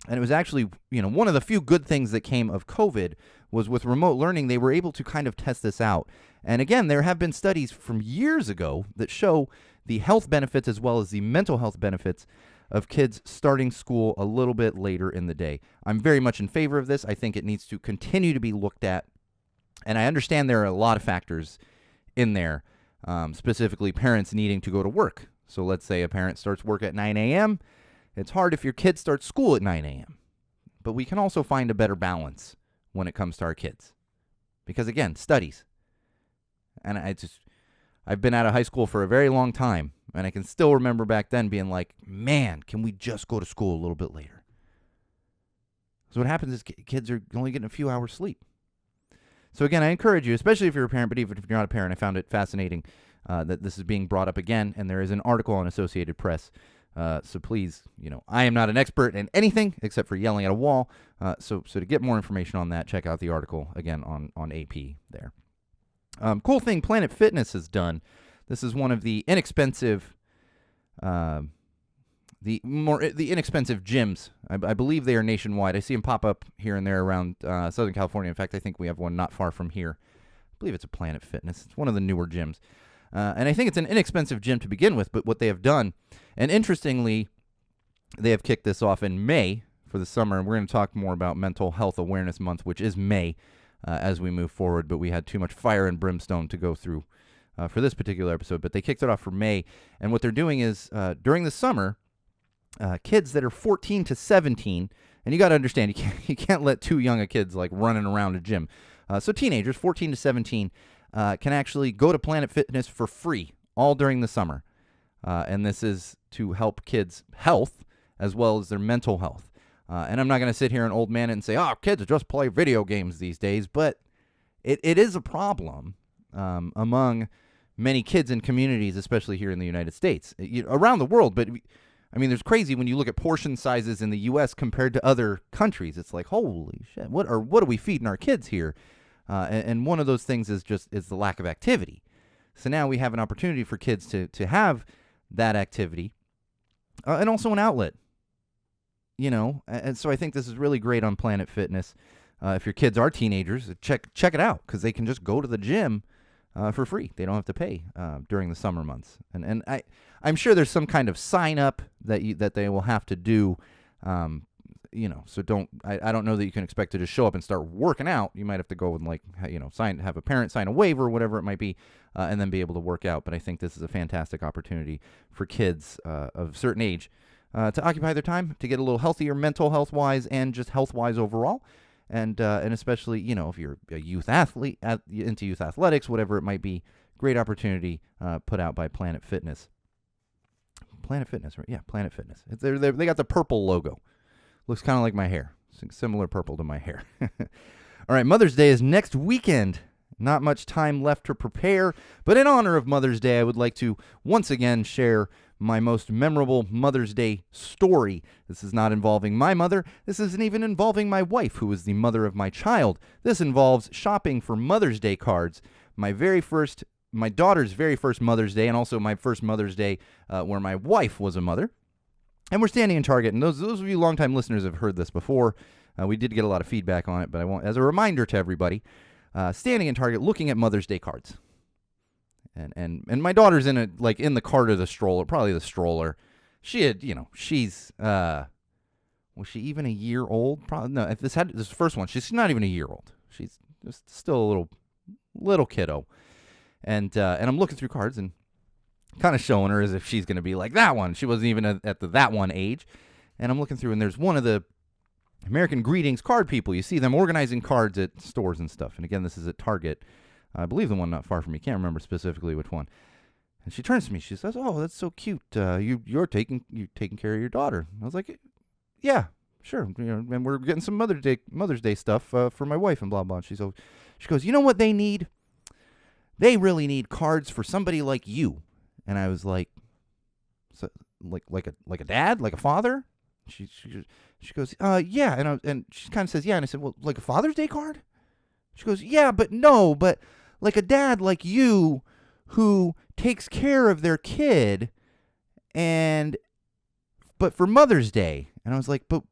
And it was actually, one of the few good things that came of COVID was with remote learning, they were able to kind of test this out. And again, there have been studies from years ago that show the health benefits as well as the mental health benefits of kids starting school a little bit later in the day. I'm very much in favor of this. I think it needs to continue to be looked at. And I understand there are a lot of factors in there, specifically parents needing to go to work. So let's say a parent starts work at 9 a.m. It's hard if your kid starts school at 9 a.m. But we can also find a better balance when it comes to our kids. Because again, studies. And I've been out of high school for a very long time, and I can still remember back then being like, man, can we just go to school a little bit later? So what happens is kids are only getting a few hours sleep. So again, I encourage you, especially if you're a parent, but even if you're not a parent, I found it fascinating that this is being brought up again, and there is an article on Associated Press. So please, I am not an expert in anything except for yelling at a wall. So to get more information on that, check out the article again on AP there. Cool thing Planet Fitness has done. This is one of the inexpensive, the inexpensive gyms. I believe they are nationwide. I see them pop up here and there around Southern California. In fact, I think we have one not far from here. I believe it's a Planet Fitness. It's one of the newer gyms. And I think it's an inexpensive gym to begin with, but what they have done, and interestingly, they have kicked this off in May for the summer, and we're going to talk more about Mental Health Awareness Month, which is May. as we move forward, but we had too much fire and brimstone to go through for this particular episode. But they kicked it off for May, and what they're doing is during the summer, kids that are 14 to 17, and you got to understand, you can't let too young of kids like running around a gym. So teenagers, 14 to 17, can actually go to Planet Fitness for free all during the summer. And this is to help kids' health as well as their mental health. And I'm not going to sit here and old man it and say, oh, kids just play video games these days. But it is a problem among many kids and communities, especially here in the United States, around the world. But I mean, there's crazy when you look at portion sizes in the U.S. compared to other countries. It's like, holy shit, what are we feeding our kids here? And one of those things is the lack of activity. So now we have an opportunity for kids to have that activity and also an outlet, And so I think this is really great on Planet Fitness. If your kids are teenagers, check it out because they can just go to the gym for free. They don't have to pay during the summer months. And I'm sure there's some kind of sign up that they will have to do. So I don't know that you can expect to just show up and start working out. You might have to go and have a parent sign a waiver, whatever it might be, and then be able to work out. But I think this is a fantastic opportunity for kids of a certain age to occupy their time, to get a little healthier mental health wise and just health wise overall. And especially, if you're a youth athlete, into youth athletics, whatever it might be, great opportunity put out by Planet Fitness. Planet Fitness, right? Yeah, Planet Fitness. They got the purple logo. Looks kind of like my hair. Similar purple to my hair. All right, Mother's Day is next weekend. Not much time left to prepare, but in honor of Mother's Day, I would like to once again share my most memorable Mother's Day story. This is not involving my mother. This isn't even involving my wife, who is the mother of my child. This involves shopping for Mother's Day cards. My daughter's very first Mother's Day, and also my first Mother's Day where my wife was a mother. And we're standing in Target, and those of you longtime listeners have heard this before. We did get a lot of feedback on it, but I want, as a reminder to everybody, standing in Target looking at Mother's Day cards. And my daughter's in the cart of the stroller, probably the stroller. She had, she's was she even a year old? Probably no. If this first one, she's not even a year old. She's just still a little kiddo. And I'm looking through cards and kind of showing her as if she's going to be like that one. She wasn't even at that one age. And I'm looking through, and there's one of the American Greetings card people. You see them organizing cards at stores and stuff. And again, this is at Target. I believe the one not far from me. Can't remember specifically which one. And she turns to me. She says, "Oh, that's so cute. You're taking care of your daughter." I was like, "Yeah, sure. And we're getting some Mother's Day stuff for my wife and blah blah." She goes, "You know what they need? They really need cards for somebody like you." And I was like, "So, like a dad, like a father?" She goes, "Yeah." And she kind of says, "Yeah." And I said, "Well, like a Father's Day card?" She goes, "Yeah, but no, but like a dad like you who takes care of their kid but for Mother's Day." And I was like, but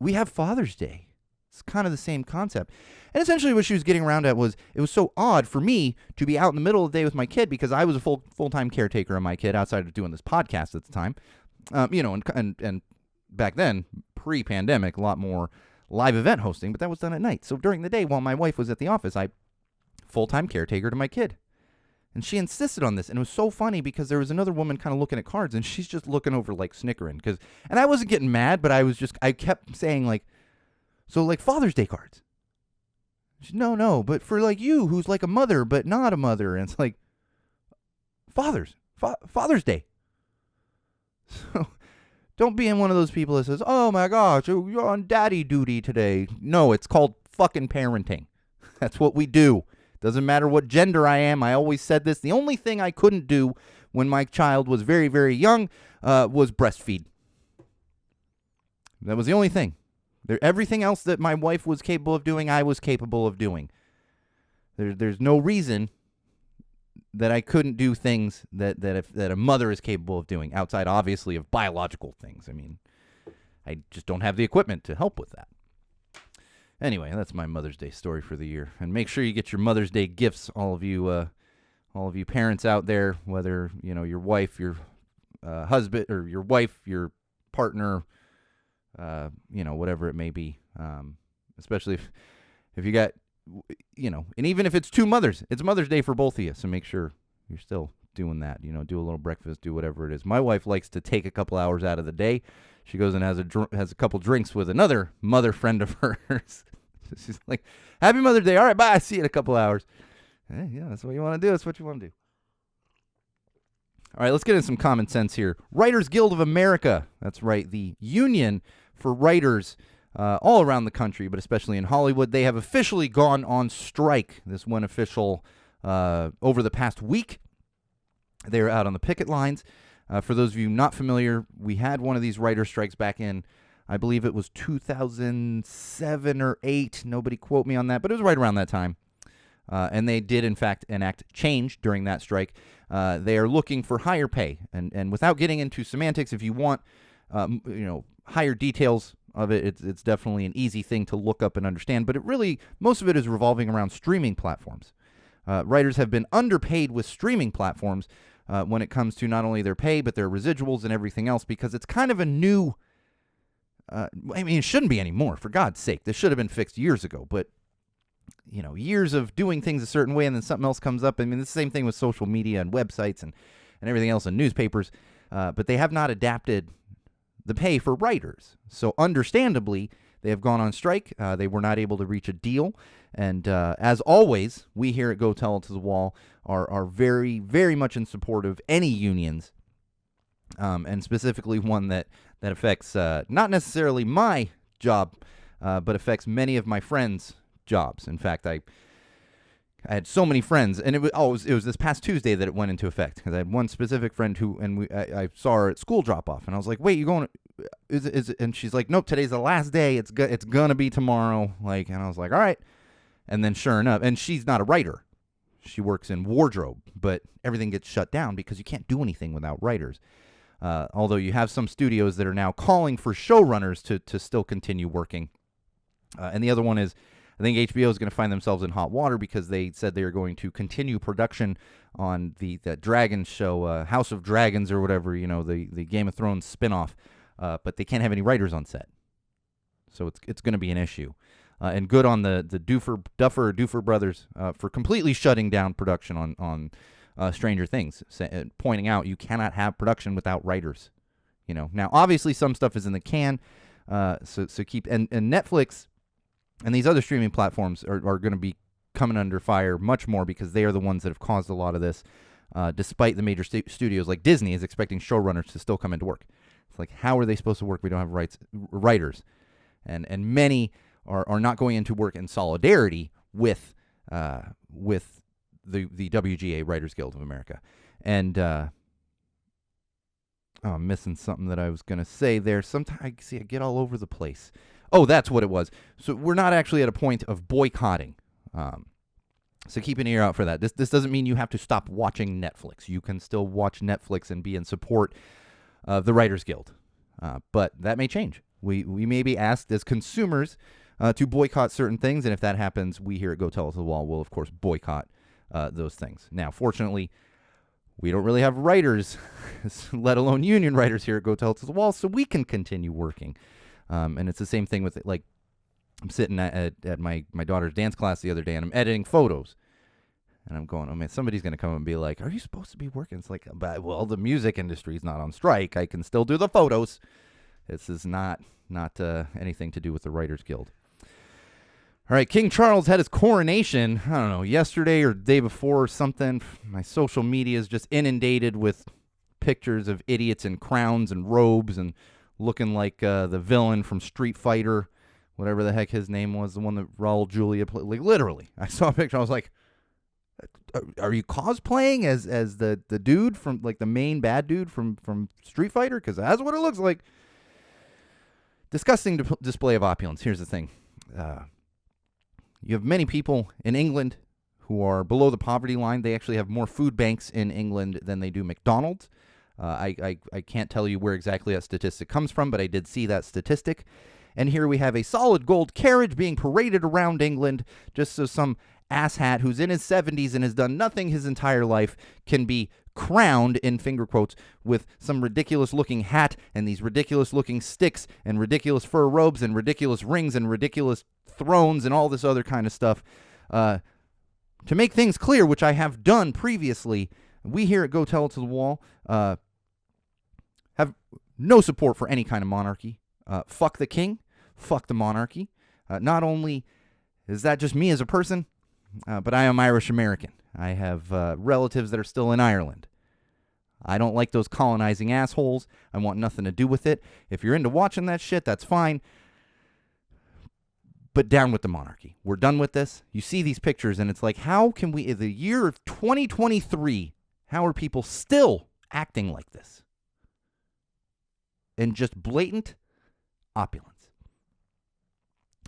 we have Father's Day. It's kind of the same concept. And essentially what she was getting around at was, it was so odd for me to be out in the middle of the day with my kid, because I was a full-time caretaker of my kid outside of doing this podcast at the time. And back then, pre-pandemic, a lot more live event hosting, but that was done at night. So during the day, while my wife was at the office, I full-time caretaker to my kid. And she insisted on this, and it was so funny because there was another woman kind of looking at cards, and she's just looking over, like, snickering. And I wasn't getting mad, but I kept saying, like, "So, like, Father's Day cards?" She, No, but for, like, you, who's like a mother, but not a mother. And it's like, Father's Day. So don't be in one of those people that says, "Oh my gosh, you're on daddy duty today." No, it's called fucking parenting. That's what we do. Doesn't matter what gender I am. I always said this. The only thing I couldn't do when my child was very, very young was breastfeed. That was the only thing. Everything else that my wife was capable of doing, I was capable of doing. There's no reason that I couldn't do things that a mother is capable of doing, outside, obviously, of biological things. I mean, I just don't have the equipment to help with that. Anyway, that's my Mother's Day story for the year. And make sure you get your Mother's Day gifts, all of you parents out there, whether your wife, your husband, or your wife, your partner, whatever it may be. Especially if you got, and even if it's two mothers, it's Mother's Day for both of you. So make sure you're still doing that. Do a little breakfast, do whatever it is. My wife likes to take a couple hours out of the day. She goes and has a couple drinks with another mother friend of hers. She's like, "Happy Mother's Day. All right, bye. See you in a couple hours." Hey, yeah, that's what you want to do. That's what you want to do. All right, let's get into some common sense here. Writers Guild of America. That's right, the union for writers all around the country, but especially in Hollywood. They have officially gone on strike. This went official over the past week. They're out on the picket lines. For those of you not familiar, we had one of these writer strikes back in, I believe it was 2007 or 8. Nobody quote me on that, but it was right around that time. And they did, in fact, enact change during that strike. They are looking for higher pay. And without getting into semantics, if you want higher details of it, it's definitely an easy thing to look up and understand. But most of it is revolving around streaming platforms. Writers have been underpaid with streaming platforms when it comes to not only their pay, but their residuals and everything else, because it's kind of a new, it shouldn't be anymore, for God's sake. This should have been fixed years ago, but, years of doing things a certain way and then something else comes up. It's the same thing with social media and websites and everything else and newspapers, but they have not adapted the pay for writers. So understandably, they have gone on strike. They were not able to reach a deal. And as always, we here at Go Tell It to the Wall are very, very much in support of any unions, and specifically one that affects not necessarily my job, but affects many of my friends' jobs. In fact, I had so many friends, and it was this past Tuesday that it went into effect, because I had one specific friend I saw her at school drop off, and I was like, "Wait, you going? Is it?" And she's like, "Nope, today's the last day. It's gonna be tomorrow." And I was like, "All right." And then sure enough, and she's not a writer. She works in wardrobe, but everything gets shut down because you can't do anything without writers. Although you have some studios that are now calling for showrunners to still continue working. And the other one is, I think HBO is going to find themselves in hot water because they said they are going to continue production on that Dragon show, House of Dragons or whatever, the Game of Thrones spinoff, but they can't have any writers on set. So it's going to be an issue. And good on the Duffer brothers for completely shutting down production on Stranger Things, pointing out you cannot have production without writers. Now obviously some stuff is in the can, so keep and Netflix and these other streaming platforms are going to be coming under fire much more because they are the ones that have caused a lot of this. Despite the major studios like Disney is expecting showrunners to still come into work. It's like, how are they supposed to work? We don't have writers, and many are not going into work in solidarity with the WGA, Writers Guild of America. And I'm missing something that I was going to say there. Sometimes I get all over the place. Oh, that's what it was. So we're not actually at a point of boycotting. So keep an ear out for that. This doesn't mean you have to stop watching Netflix. You can still watch Netflix and be in support of the Writers Guild. But that may change. We may be asked as consumers to boycott certain things, and if that happens, we here at Go Tell It to the Wall will, of course, boycott those things. Now, fortunately, we don't really have writers, let alone union writers here at Go Tell It to the Wall, so we can continue working. And it's the same thing with it. Like, I'm sitting at my daughter's dance class the other day, and I'm editing photos. And I'm going, oh, man, somebody's going to come and be like, are you supposed to be working? It's like, well, the music industry is not on strike. I can still do the photos. This is not anything to do with the Writers Guild. All right, King Charles had his coronation, I don't know, yesterday or the day before or something. My social media is just inundated with pictures of idiots in crowns and robes and looking like the villain from Street Fighter, whatever the heck his name was, the one that Raul Julia played. Like, literally, I saw a picture, I was like, are you cosplaying as the dude from, like, the main bad dude from Street Fighter? Because that's what it looks like. Disgusting display of opulence. Here's the thing. You have many people in England who are below the poverty line. They actually have more food banks in England than they do McDonald's. I can't tell you where exactly that statistic comes from, but I did see that statistic. And here we have a solid gold carriage being paraded around England just so some asshat who's in his 70s and has done nothing his entire life can be crowned, in finger quotes, with some ridiculous-looking hat and these ridiculous-looking sticks and ridiculous fur robes and ridiculous rings and ridiculous thrones and all this other kind of stuff. To make things clear, which I have done previously, we here at Go Tell It to the Wall have no support for any kind of monarchy. Fuck the king. Fuck the monarchy. Not only is that just me as a person, but I am Irish American. I have relatives that are still in Ireland. I don't like those colonizing assholes. I want nothing to do with it. If you're into watching that shit, that's fine. But down with the monarchy. We're done with this. You see these pictures, and it's like, how can we, in the year of 2023, how are people still acting like this? And just blatant opulence.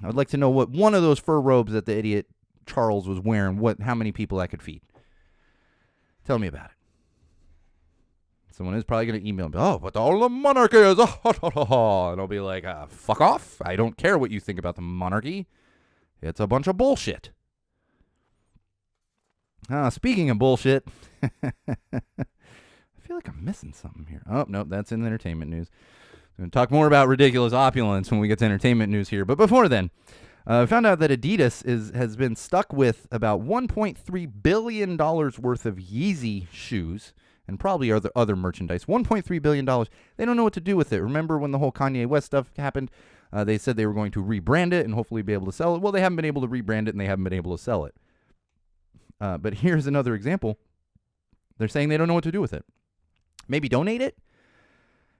I would like to know what one of those fur robes that the idiot Charles was wearing, how many people that could feed. Tell me about it. Someone is probably going to email me, oh, but all the monarchy is and I'll be like, fuck off. I don't care what you think about the monarchy. It's a bunch of bullshit. Speaking of bullshit, I feel like I'm missing something here. Oh, nope, that's in entertainment news. We're going to talk more about ridiculous opulence when we get to entertainment news here. But before then, I found out that Adidas has been stuck with about $1.3 billion worth of Yeezy shoes and probably other merchandise. $1.3 billion. They don't know what to do with it. Remember when the whole Kanye West stuff happened? They said they were going to rebrand it and hopefully be able to sell it. Well, they haven't been able to rebrand it and they haven't been able to sell it. But here's another example. They're saying they don't know what to do with it. Maybe donate it?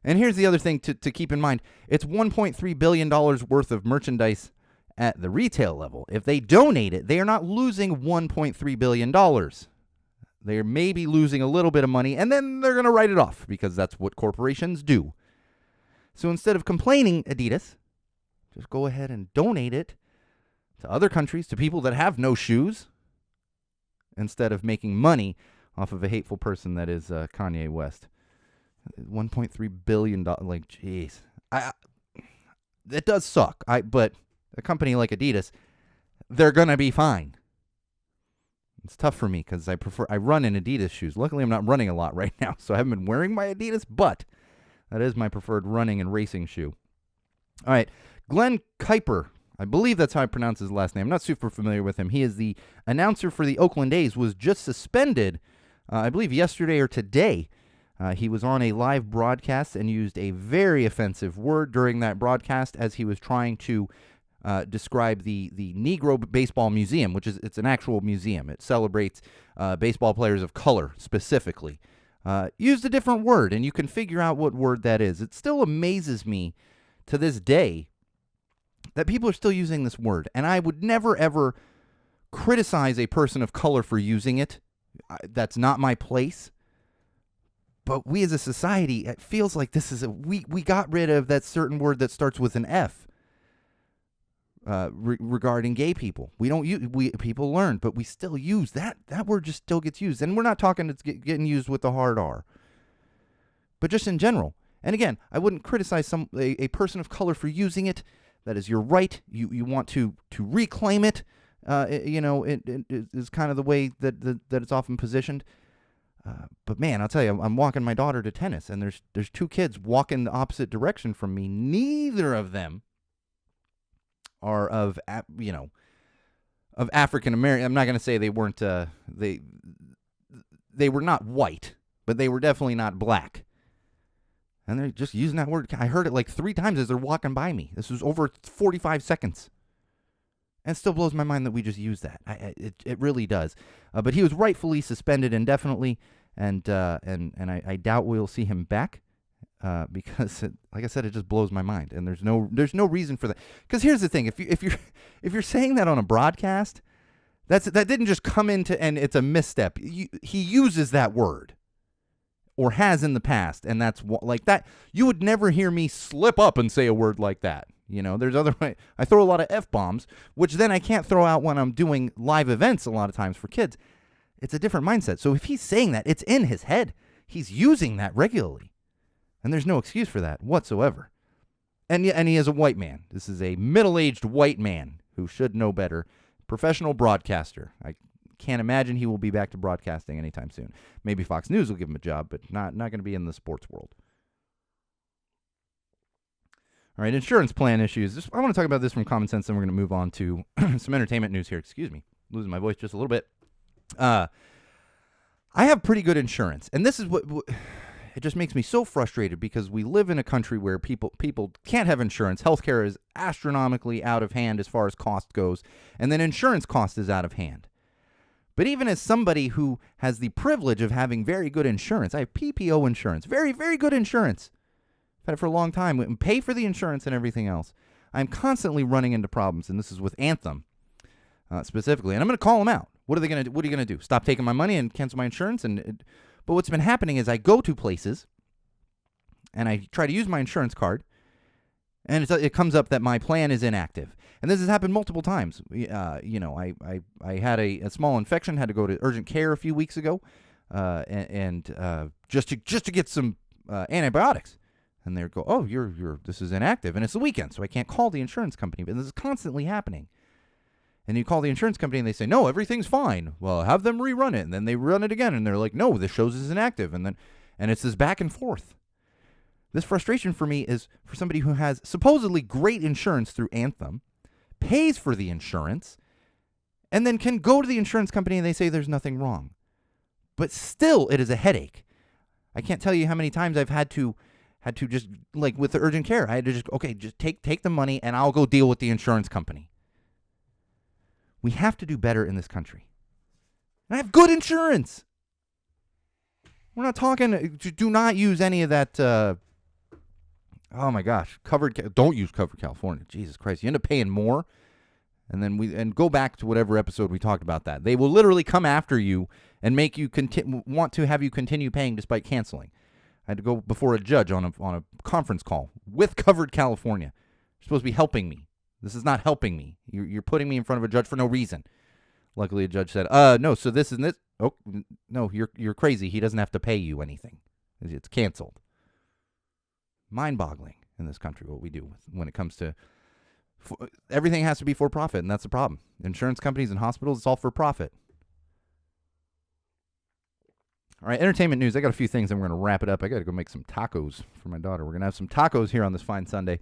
And here's the other thing to keep in mind. It's $1.3 billion worth of merchandise at the retail level. If they donate it, they are not losing $1.3 billion. They're maybe losing a little bit of money, and then they're going to write it off because that's what corporations do. So instead of complaining, Adidas, just go ahead and donate it to other countries, to people that have no shoes, instead of making money off of a hateful person that is Kanye West. $1.3 billion, like, jeez. It does suck, but a company like Adidas, they're going to be fine. It's tough for me because I run in Adidas shoes. Luckily, I'm not running a lot right now, so I haven't been wearing my Adidas, but that is my preferred running and racing shoe. All right, Glenn Kuiper, I believe that's how I pronounce his last name. I'm not super familiar with him. He is the announcer for the Oakland A's, was just suspended, I believe yesterday or today. He was on a live broadcast and used a very offensive word during that broadcast as he was trying to describe the Negro Baseball Museum, which it's an actual museum. It celebrates baseball players of color specifically. Used a different word, and you can figure out what word that is. It still amazes me to this day that people are still using this word, and I would never, ever criticize a person of color for using it. That's not my place. But we as a society, it feels like this is we got rid of that certain word that starts with an F regarding gay people. We don't use, people learn, but we still use that word. Just still gets used, and we're not talking it's getting used with the hard R, but just in general. And again, I wouldn't criticize a person of color for using it. That is your right. You want to reclaim it. It is kind of the way that it's often positioned. But man, I'll tell you, I'm walking my daughter to tennis, and there's two kids walking the opposite direction from me. Neither of them are of African American. I'm not going to say they weren't. They were not white, but they were definitely not black. And they're just using that word. I heard it like 3 times as they're walking by me. This was over 45 seconds. And it still blows my mind that we just use that. It really does. But he was rightfully suspended indefinitely, and I doubt we'll see him back because, like I said, it just blows my mind. And there's no reason for that. Because here's the thing: if you're saying that on a broadcast, that didn't just come into and it's a misstep. He uses that word, or has in the past, and that's like that. You would never hear me slip up and say a word like that. There's other way. I throw a lot of F-bombs, which then I can't throw out when I'm doing live events a lot of times for kids. It's a different mindset. So if he's saying that, it's in his head. He's using that regularly. And there's no excuse for that whatsoever. And he is a white man. This is a middle-aged white man who should know better. Professional broadcaster. I can't imagine he will be back to broadcasting anytime soon. Maybe Fox News will give him a job, but not going to be in the sports world. All right, insurance plan issues. I want to talk about this from common sense, then we're going to move on to some entertainment news here. Excuse me, losing my voice just a little bit. I have pretty good insurance, and this is what it just makes me so frustrated because we live in a country where people can't have insurance. Healthcare is astronomically out of hand as far as cost goes, and then insurance cost is out of hand. But even as somebody who has the privilege of having very good insurance, I have PPO insurance, very, very good insurance. I've had it for a long time, and pay for the insurance and everything else. I'm constantly running into problems, and this is with Anthem specifically. And I'm going to call them out. What are they going to do? What are you going to do? Stop taking my money and cancel my insurance? But what's been happening is I go to places, and I try to use my insurance card, and it comes up that my plan is inactive. And this has happened multiple times. I had a small infection, had to go to urgent care a few weeks ago, and just to get some antibiotics. And they go, oh, this is inactive, and it's the weekend, so I can't call the insurance company. But this is constantly happening. And you call the insurance company, and they say, no, everything's fine. Well, have them rerun it, and then they run it again, and they're like, no, this shows it's inactive, and it's this back and forth. This frustration for me is for somebody who has supposedly great insurance through Anthem, pays for the insurance, and then can go to the insurance company and they say there's nothing wrong. But still, it is a headache. I can't tell you how many times I've had to just, like with the urgent care, I had to just take the money and I'll go deal with the insurance company. We have to do better in this country. And I have good insurance. We're not talking, do not use any of that, oh my gosh, don't use Covered California. Jesus Christ, you end up paying more. And go back to whatever episode we talked about that. They will literally come after you and make you want to have you continue paying despite canceling. I had to go before a judge on a conference call with Covered California. You're supposed to be helping me. This is not helping me. You're putting me in front of a judge for no reason. Luckily, a judge said, no, so this and this. Oh, no, you're crazy. He doesn't have to pay you anything. It's canceled. Mind-boggling in this country what we do when it comes to everything has to be for profit, and that's the problem. Insurance companies and hospitals, it's all for profit. All right, entertainment news. I got a few things, and we're going to wrap it up. I got to go make some tacos for my daughter. We're going to have some tacos here on this fine Sunday.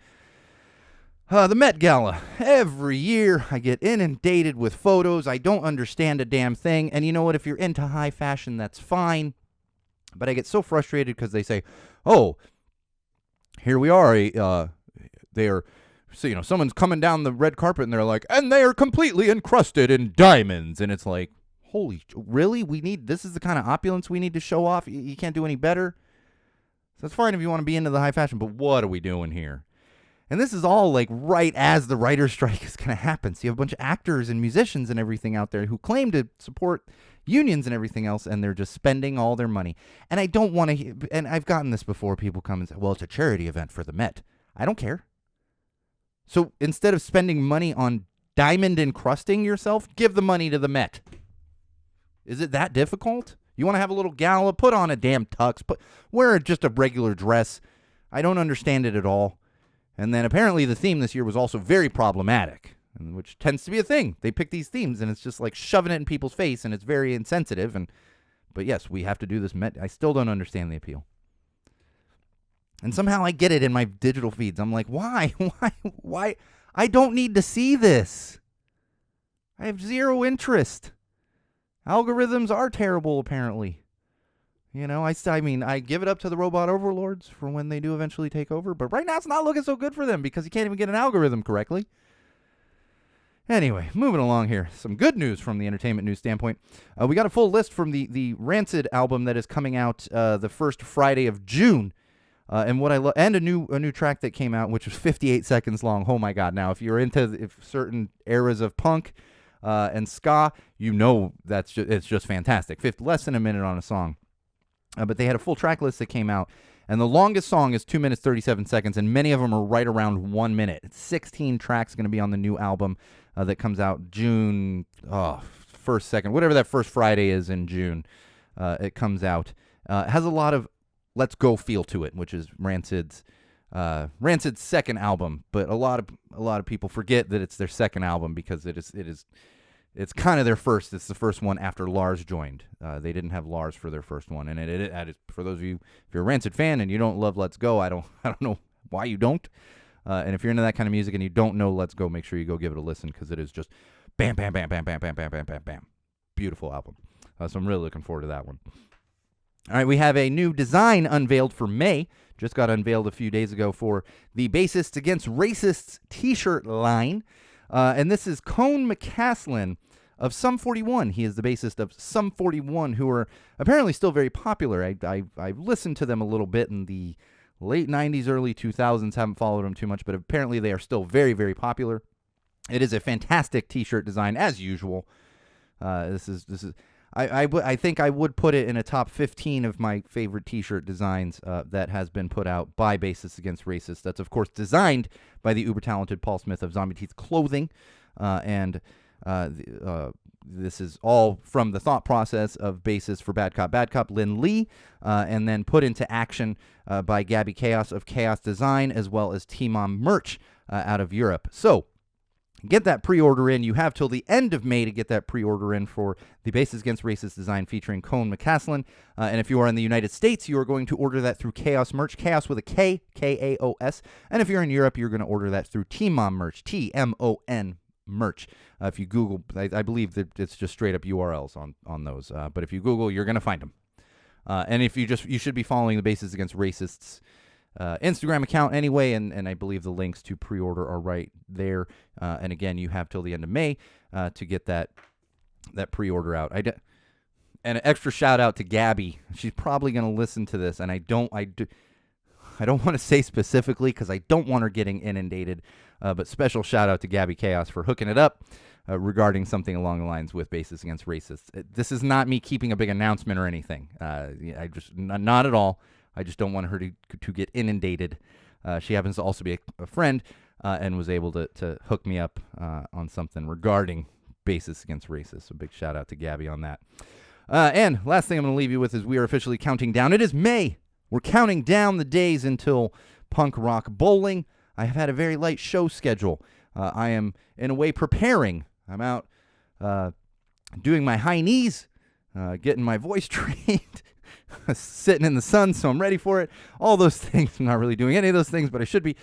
The Met Gala. Every year I get inundated with photos. I don't understand a damn thing. And you know what? If you're into high fashion, that's fine. But I get so frustrated because they say, oh, here we are. Someone's coming down the red carpet and they're like, and they are completely encrusted in diamonds. And it's like, really? This is the kind of opulence we need to show off? You can't do any better? So it's fine if you want to be into the high fashion, but what are we doing here? And this is all like right as the writer's strike is going to happen. So you have a bunch of actors and musicians and everything out there who claim to support unions and everything else, and they're just spending all their money. And I don't want to, and I've gotten this before, people come and say, well, it's a charity event for the Met. I don't care. So instead of spending money on diamond encrusting yourself, give the money to the Met. Is it that difficult? You want to have a little gala? Put on a damn tux. Wear just a regular dress. I don't understand it at all. And then apparently the theme this year was also very problematic, which tends to be a thing. They pick these themes, and it's just like shoving it in people's face, and it's very insensitive. But yes, we have to do this Met. I still don't understand the appeal. And somehow I get it in my digital feeds. I'm like, why? Why? I don't need to see this. I have zero interest. Algorithms are terrible, apparently. You know, I give it up to the robot overlords for when they do eventually take over. But right now it's not looking so good for them because you can't even get an algorithm correctly. Anyway, moving along here. Some good news from the entertainment news standpoint. We got a full list from the Rancid album that is coming out the first Friday of June. And what I love, and a new track that came out, which was 58 seconds long. Oh my God! Now, if you're into certain eras of punk and ska, you know it's just fantastic. Less than a minute on a song, but they had a full track list that came out, and the longest song is 2 minutes 37 seconds, and many of them are right around 1 minute. It's 16 tracks going to be on the new album that comes out June 1st, 2nd, whatever that first Friday is in June. It comes out. It has a lot of Let's Go feel to it, which is Rancid's second album, but a lot of people forget that it's their second album because it's kind of their first. It's the first one after Lars joined. They didn't have Lars for their first one, and it for those of you, if you're a Rancid fan and you don't love Let's Go, I don't know why you don't. And if you're into that kind of music and you don't know Let's Go, make sure you go give it a listen because it is just bam, bam, bam, bam, bam, bam, bam, bam, bam, bam. Beautiful album. So I'm really looking forward to that one. All right, we have a new design unveiled for May. Just got unveiled a few days ago for the Bassists Against Racists t-shirt line. And this is Cone McCaslin of Sum 41. He is the bassist of Sum 41, who are apparently still very popular. I've listened to them a little bit in the late 90s, early 2000s. Haven't followed them too much, but apparently they are still very, very popular. It is a fantastic t-shirt design, as usual. This is. I think I would put it in a top 15 of my favorite t-shirt designs that has been put out by Bassists Against Racists. That's, of course, designed by the uber-talented Paul Smith of Zombie Teeth Clothing. This is all from the thought process of bassist for Bad Cop, Lynn Lee, and then put into action by Gabby Chaos of Chaos Design, as well as T-Mom Merch out of Europe. So, get that pre-order in. You have till the end of May to get that pre-order in for the Bassists Against Racist design featuring Cone McCaslin. And if you are in the United States, you are going to order that through Chaos Merch, Chaos with a K, K-A-O-S. And if you're in Europe, you're going to order that through T-Mom Merch, T-M-O-N Merch. If you Google, I believe that it's just straight up URLs on those. But if you Google, you're going to find them. And if you should be following the Bassists Against Racists Instagram account anyway, and I believe the links to pre-order are right there. And again, you have till the end of May to get that pre-order out. And an extra shout out to Gabby. She's probably going to listen to this, and I don't want to say specifically because I don't want her getting inundated. But special shout out to Gabby Chaos for hooking it up regarding something along the lines with Bassists Against Racists. This is not me keeping a big announcement or anything. I just not at all. I just don't want her to get inundated. She happens to also be a friend and was able to hook me up on something regarding Bassists Against Racists. So big shout out to Gabby on that. And last thing I'm going to leave you with is we are officially counting down. It is May. We're counting down the days until Punk Rock Bowling. I have had a very light show schedule. I am, in a way, preparing. I'm out doing my high knees, getting my voice trained, sitting in the sun, so I'm ready for it. All those things. I'm not really doing any of those things, but I should be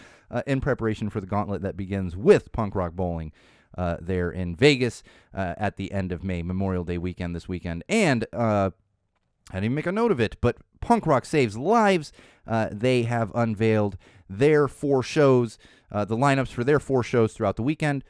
in preparation for the gauntlet that begins with Punk Rock Bowling there in Vegas at the end of May, Memorial Day weekend this weekend. And I didn't even make a note of it, but Punk Rock Saves Lives, they have unveiled their 4 shows, the lineups for their 4 shows throughout the weekend.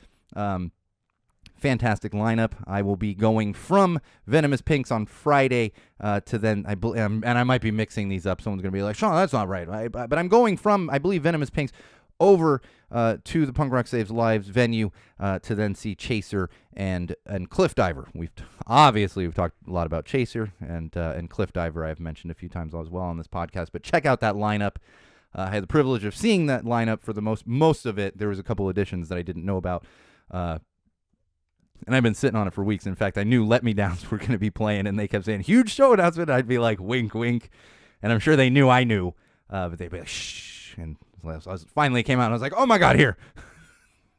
Fantastic lineup. I will be going from Venomous Pinks on Friday to then, and I might be mixing these up. Someone's going to be like, Sean, that's not right. But I'm going from, I believe, Venomous Pinks over to the Punk Rock Saves Lives venue to then see Chaser and Cliff Diver. We've talked a lot about Chaser and Cliff Diver. I've mentioned a few times as well on this podcast. But check out that lineup. I had the privilege of seeing that lineup for the most of it. There was a couple additions that I didn't know about. And I've been sitting on it for weeks. In fact, I knew Let Me Downs were going to be playing, and they kept saying, huge show announcement. I'd be like, wink, wink. And I'm sure they knew I knew. But they'd be like, shh. And finally came out, and I was like, oh, my God, here.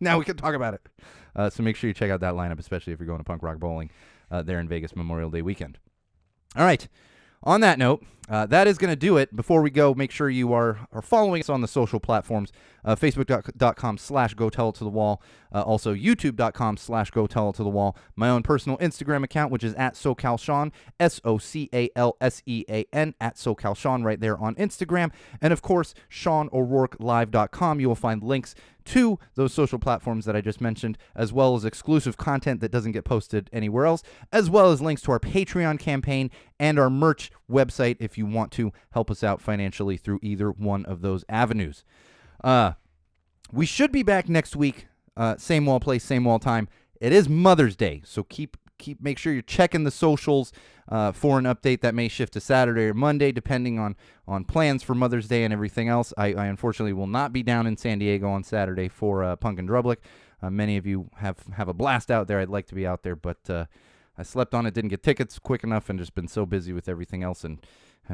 Now we can talk about it. So make sure you check out that lineup, especially if you're going to Punk Rock Bowling there in Vegas Memorial Day weekend. All right. On that note, that is going to do it. Before we go, make sure you are following us on the social platforms, facebook.com/GoTellItToTheWall, also youtube.com/GoTellItToTheWall, my own personal Instagram account, which is at SoCalSean, SoCalSean, at SoCalSean right there on Instagram, and of course, SeanO'RourkeLive.com. You will find links to those social platforms that I just mentioned, as well as exclusive content that doesn't get posted anywhere else, as well as links to our Patreon campaign and our merch website if you want to help us out financially through either one of those avenues. We should be back next week, same wall place, same wall time. It is Mother's Day, so make sure you're checking the socials for an update that may shift to Saturday or Monday, depending on plans for Mother's Day and everything else. I unfortunately will not be down in San Diego on Saturday for Punk and Drublick. Many of you have a blast out there. I'd like to be out there, but I slept on it, didn't get tickets quick enough, and just been so busy with everything else and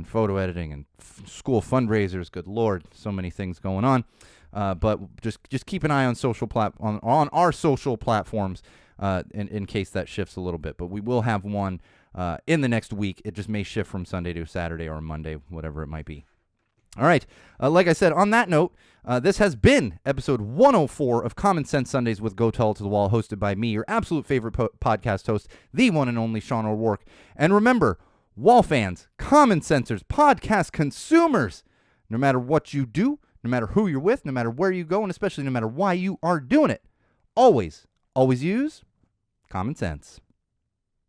photo editing and school fundraisers. Good Lord, so many things going on. But just keep an eye on on our social platforms in case that shifts a little bit. But we will have one in the next week. It just may shift from Sunday to Saturday or Monday, whatever it might be. All right. Like I said, on that note, this has been episode 104 of Common Sense Sundays with Go Tell It to the Wall, hosted by me, your absolute favorite podcast host, the one and only Sean O'Rourke. And remember, wall fans, common sensors, podcast consumers, no matter what you do, no matter who you're with, no matter where you go, and especially no matter why you are doing it, always use common sense.